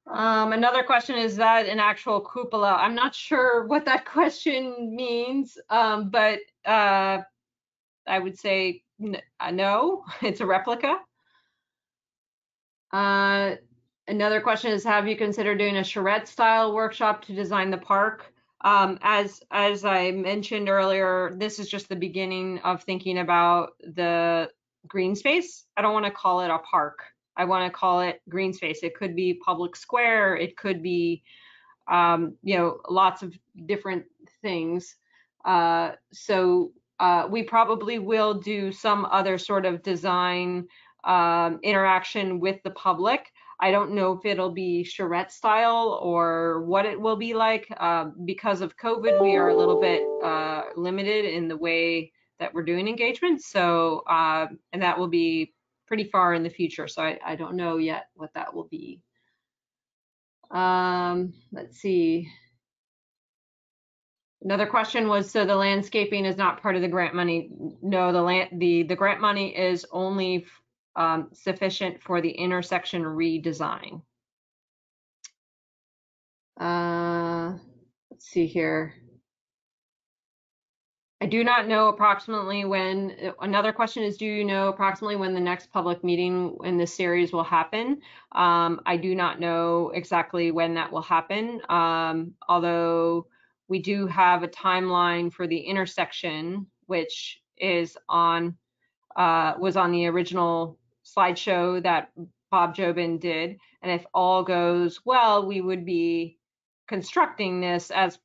Another question, is that an actual cupola? I'm not sure what that question means, but I would say no, it's a replica. Another question is, have you considered doing a charrette style workshop to design the park? As I mentioned earlier, this is just the beginning of thinking about the green space. I don't want to call it a park. I want to call it green space. It could be public square. It could be, lots of different things. So we probably will do some other sort of design interaction with the public. I don't know if it'll be charrette style or what it will be like. Because of COVID, we are a little bit limited in the way that we're doing engagement. So, and that will be pretty far in the future. So I don't know yet what that will be. Let's see. Another question was, so the landscaping is not part of the grant money? No, the grant money is only sufficient for the intersection redesign. Let's see here. I do not know approximately when. Another question is, do you know approximately when the next public meeting in this series will happen? I do not know exactly when that will happen, although we do have a timeline for the intersection, which is was on the original slideshow that Bob Jobin did. And if all goes well, we would be constructing this as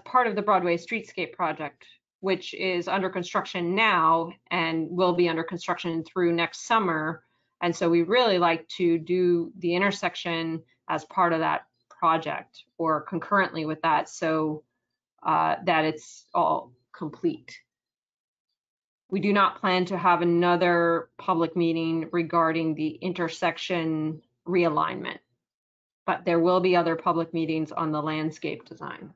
part of the Broadway Streetscape project, which is under construction now and will be under construction through next summer. And so we really like to do the intersection as part of that project or concurrently with that, so that it's all complete. We do not plan to have another public meeting regarding the intersection realignment, but there will be other public meetings on the landscape design.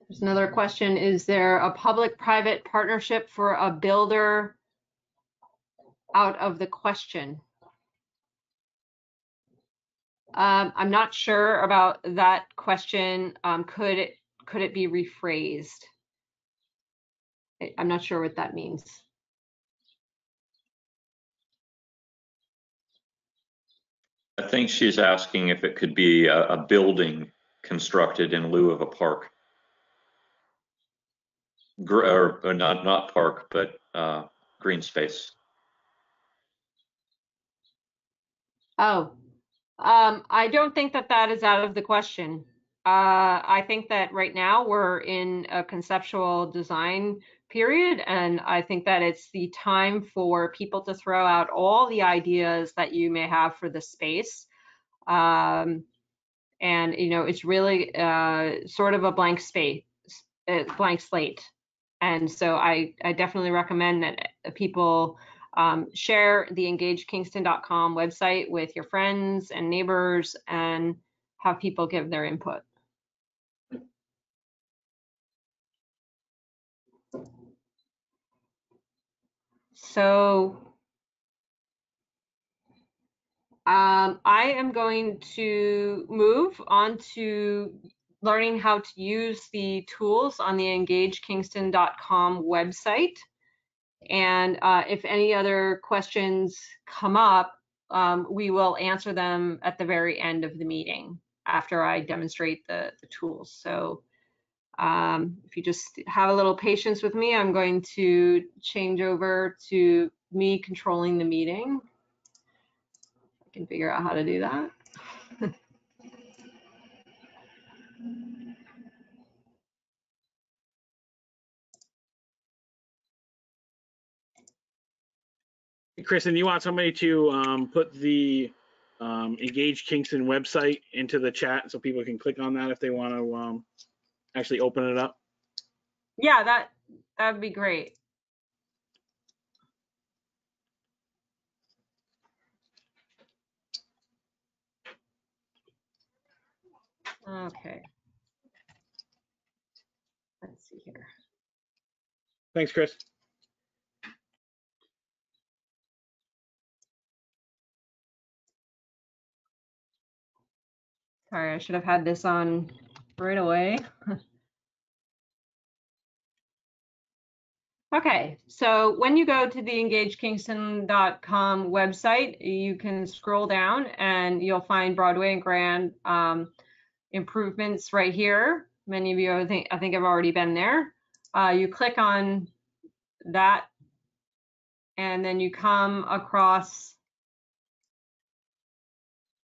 There's another question. Is there a public-private partnership for a builder out of the question? I'm not sure about that question. Could it be rephrased? I'm not sure what that means. I think she's asking if it could be a building constructed in lieu of a park. Or not park, but green space. Oh, I don't think that is out of the question. I think that right now we're in a conceptual design period, and I think that it's the time for people to throw out all the ideas that you may have for the space. And it's really sort of a blank slate. And so I definitely recommend that people share the engagekingston.com website with your friends and neighbors and have people give their input. So I am going to move on to learning how to use the tools on the engagekingston.com website. And if any other questions come up, we will answer them at the very end of the meeting after I demonstrate the tools. So if you just have a little patience with me, I'm going to change over to me controlling the meeting. I can figure out how to do that. Kristen, you want somebody to put the Engage Kingston website into the chat so people can click on that if they want to actually open it up? Yeah, that would be great. Okay. Let's see here. Thanks, Chris. Sorry, I should have had this on right away. Okay, so when you go to the engagekingston.com website, you can scroll down and you'll find Broadway and Grand improvements right here. Many of you, I think have already been there. You click on that and then you come across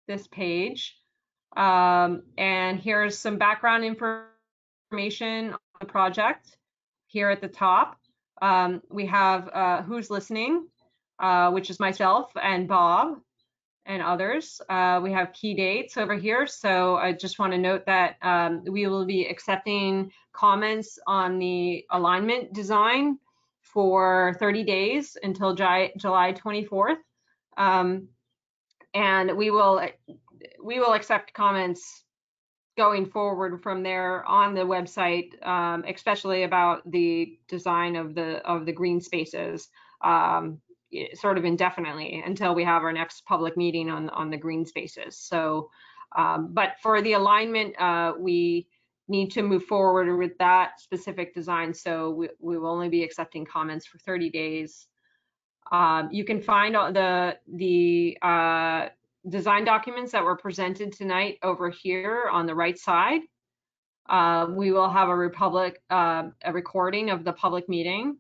this page. And here's some background information on the project here at the top. We have who's listening, which is myself and Bob and others. We have key dates over here. So I just want to note that we will be accepting comments on the alignment design for 30 days until July 24th. And we will accept comments going forward from there on the website, especially about the design of the green spaces, sort of indefinitely until we have our next public meeting on the green spaces. So, but for the alignment, we need to move forward with that specific design. So we will only be accepting comments for 30 days. You can find the design documents that were presented tonight over here on the right side. We will have a recording of the public meeting.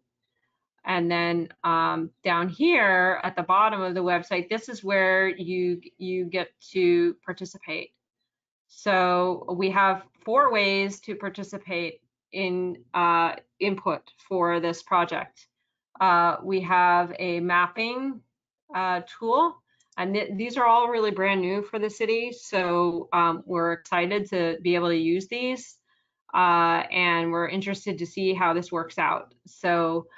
And then down here at the bottom of the website, this is where you get to participate. So we have 4 ways to participate in input for this project. We have a mapping tool, and these are all really brand new for the city. So we're excited to be able to use these, and we're interested to see how this works out. So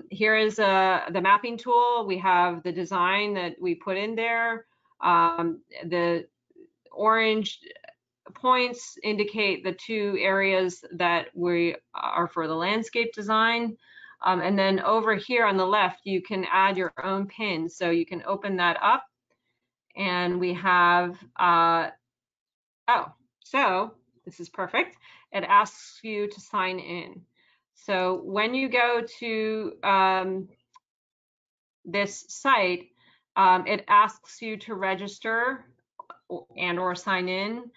here is the mapping tool. We have the design that we put in there. The orange points indicate the 2 areas that we are for the landscape design. And then over here on the left, you can add your own pin. So you can open that up, and we have, so this is perfect. It asks you to sign in. So when you go to this site, it asks you to register and or sign in.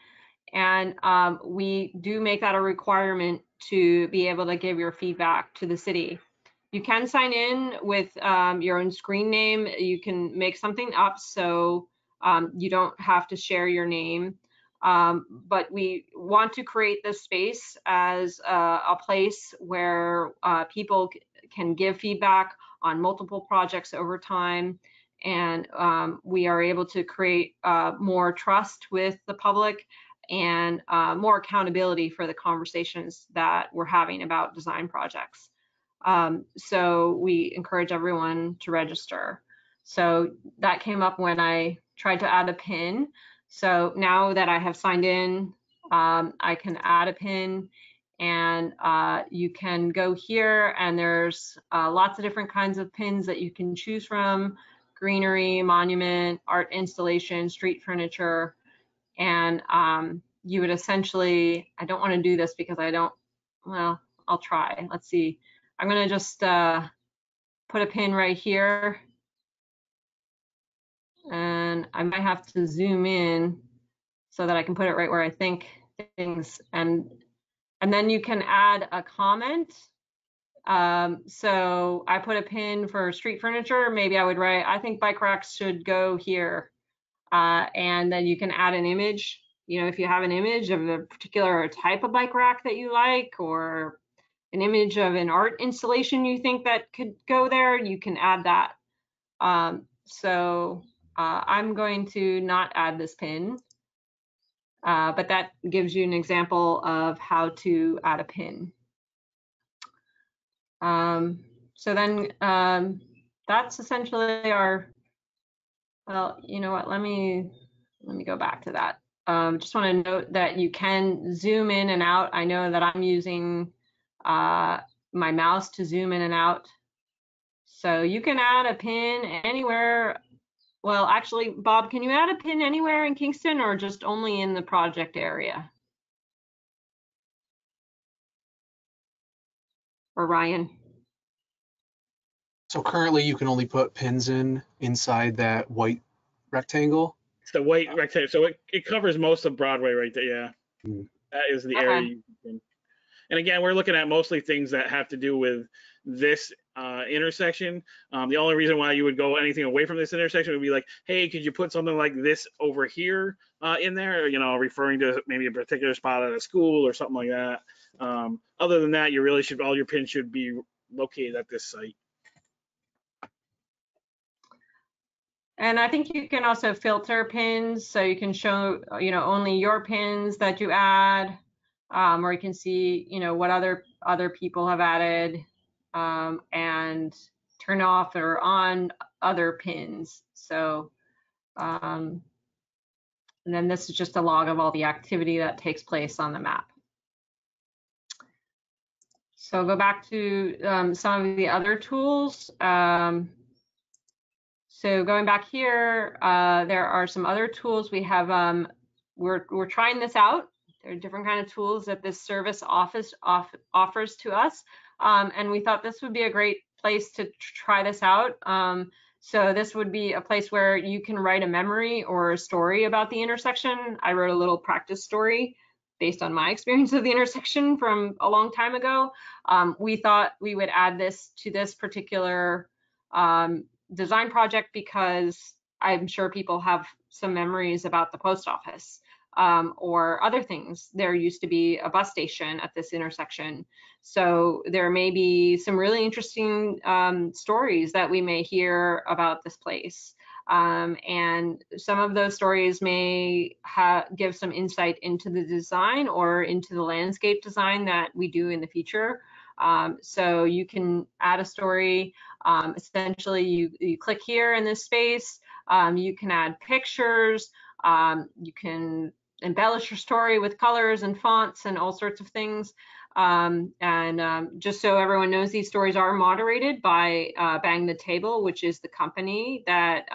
And we do make that a requirement to be able to give your feedback to the city. You can sign in with your own screen name. You can make something up, so you don't have to share your name. But we want to create this space as a place where people can give feedback on multiple projects over time. And we are able to create more trust with the public and more accountability for the conversations that we're having about design projects. So we encourage everyone to register. So that came up when I tried to add a pin. So now that I have signed in, I can add a pin, and you can go here, and there's lots of different kinds of pins that you can choose from: greenery, monument, art installation, street furniture. And you would essentially, I don't want to do this because I don't, well, I'll try. Let's see. I'm going to just put a pin right here, and I might have to zoom in so that I can put it right where I think things, and then you can add a comment. So I put a pin for street furniture. Maybe I would write, I think bike racks should go here. And then you can add an image. You know, if you have an image of a particular type of bike rack that you like, or an image of an art installation you think that could go there, you can add that. So I'm going to not add this pin, but that gives you an example of how to add a pin. So then that's essentially our, well, you know what, let me go back to that. Just want to note that you can zoom in and out. I know that I'm using my mouse to zoom in and out. So you can add a pin anywhere. Well, actually, Bob, can you add a pin anywhere in Kingston, or just only in the project area? Or Ryan? So currently you can only put pins inside that white rectangle. It's the white rectangle, so it covers most of Broadway right there. Yeah, that is the area. You can. And again, we're looking at mostly things that have to do with this intersection. The only reason why you would go anything away from this intersection would be like, hey, could you put something like this over here in there? You know, referring to maybe a particular spot at a school or something like that. Other than that, you really should, all your pins should be located at this site. And I think you can also filter pins, so you can show, you know, only your pins that you add, or you can see, you know, what other people have added, and turn off or on other pins. So, and then this is just a log of all the activity that takes place on the map. So go back to some of the other tools. So going back here, there are some other tools we have. We're trying this out. There are different kind of tools that this service offers to us, and we thought this would be a great place to try this out. So this would be a place where you can write a memory or a story about the intersection. I wrote a little practice story based on my experience of the intersection from a long time ago. We thought we would add this to this particular design project because I'm sure people have some memories about the post office or other things. There used to be a bus station at this intersection. So there may be some really interesting stories that we may hear about this place. And some of those stories may give some insight into the design or into the landscape design that we do in the future. So you can add a story. Essentially, you click here in this space. You can add pictures. You can embellish your story with colors and fonts and all sorts of things. Just so everyone knows, these stories are moderated by Bang the Table, which is the company that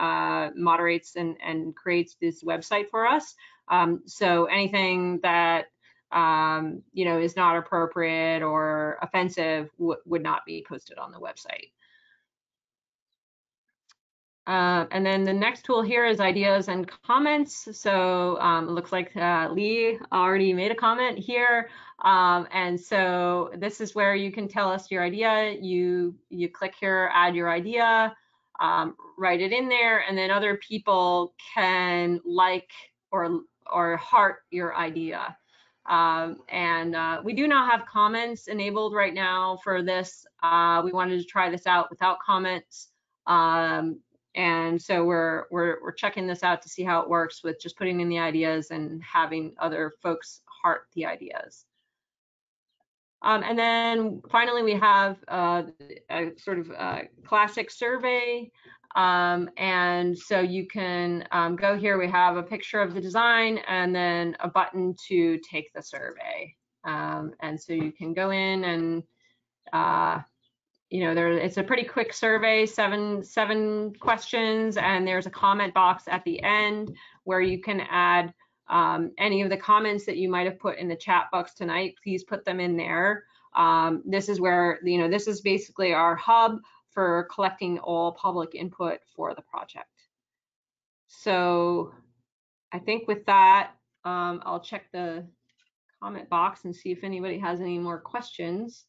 moderates and creates this website for us. So anything that is not appropriate or offensive would not be posted on the website. And then the next tool here is ideas and comments. So it looks like Lee already made a comment here. And so this is where you can tell us your idea. You click here, add your idea, write it in there, and then other people can like or heart your idea. We do not have comments enabled right now for this. We wanted to try this out without comments. And so we're checking this out to see how it works with just putting in the ideas and having other folks heart the ideas. And then finally, we have a sort of classic survey. And so you can go here. We have a picture of the design and then a button to take the survey. And so you can go in and it's a pretty quick survey, seven questions, and there's a comment box at the end where you can add any of the comments that you might have put in the chat box tonight. Please put them in there. This is where, this is basically our hub for collecting all public input for the project. So I think with that, I'll check the comment box and see if anybody has any more questions.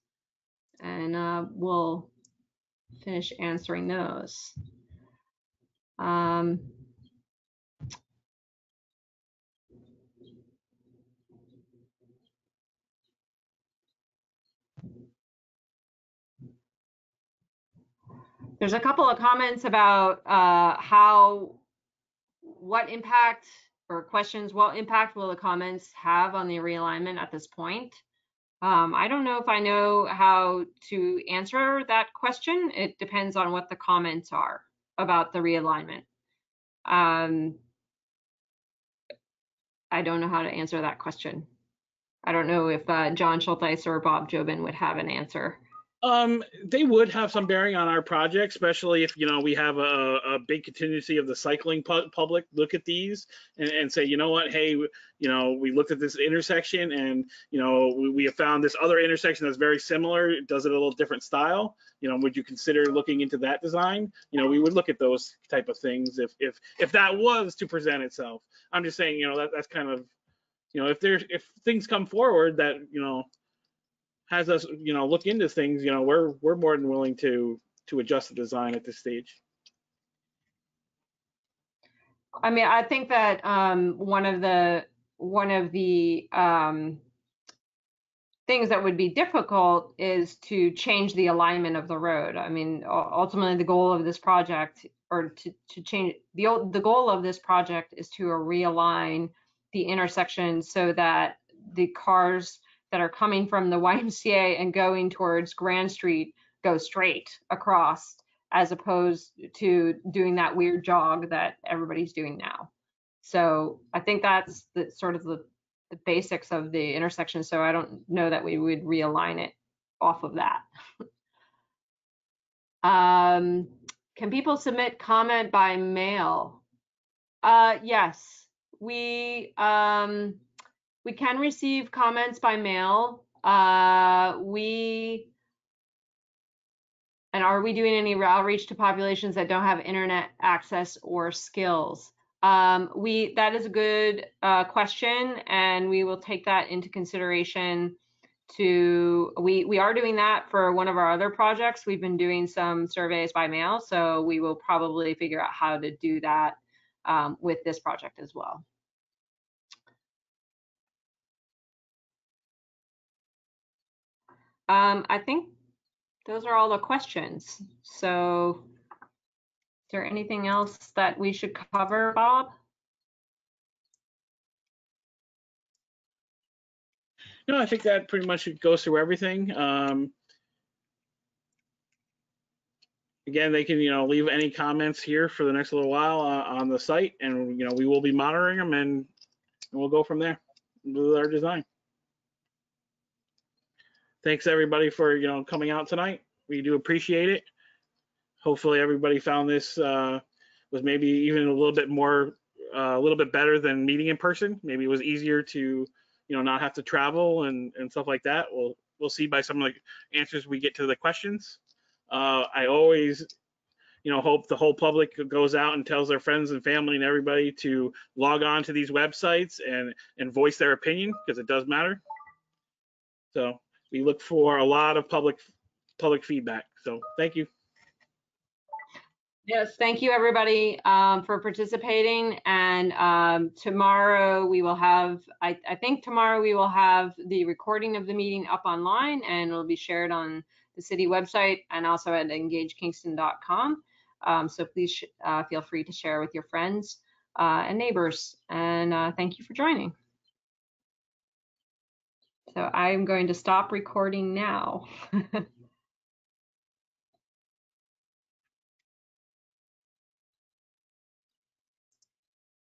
And we'll finish answering those. There's a couple of comments about what impact or questions, what impact will the comments have on the realignment at this point? I don't know if I know how to answer that question. It depends on what the comments are about the realignment. I don't know how to answer that question. I don't know if John Schulteis or Bob Jobin would have an answer. They would have some bearing on our project, especially if, we have a big contingency of the cycling public look at these and say, you know what, hey, we looked at this intersection and, we have found this other intersection that's very similar. It does it a little different style. Would you consider looking into that design? We would look at those type of things if that was to present itself. I'm just saying, that's kind of, if things come forward that, has us, look into things, we're more than willing to adjust the design at this stage. I mean, I think that one of the things that would be difficult is to change the alignment of the road. I mean, ultimately, the goal of this project, or to change the goal of this project, is to realign the intersection so that the cars that are coming from the YMCA and going towards Grand Street go straight across, as opposed to doing that weird jog that everybody's doing now. So I think that's the sort of the basics of the intersection. So I don't know that we would realign it off of that. Can people submit comment by mail? Yes, we can receive comments by mail. Are we doing any outreach to populations that don't have internet access or skills? That is a good question, and we will take that into consideration. We are doing that for one of our other projects. We've been doing some surveys by mail, so we will probably figure out how to do that with this project as well. I think those are all the questions. So is there anything else that we should cover, Bob? No, I think that pretty much goes through everything. Again, they can, leave any comments here for the next little while on the site, and, we will be monitoring them and and we'll go from there with our design. Thanks everybody for coming out tonight. We do appreciate it. Hopefully everybody found this was maybe even a little bit more, a little bit better than meeting in person. Maybe it was easier to not have to travel and stuff like that. We'll see by some of the answers we get to the questions. I always hope the whole public goes out and tells their friends and family and everybody to log on to these websites and voice their opinion, because it does matter. So we look for a lot of public feedback. So thank you. Yes, thank you everybody for participating. And tomorrow we will have, I think tomorrow we will have the recording of the meeting up online, and it'll be shared on the city website and also at engagekingston.com. So please feel free to share with your friends and neighbors. And thank you for joining. So I'm going to stop recording now.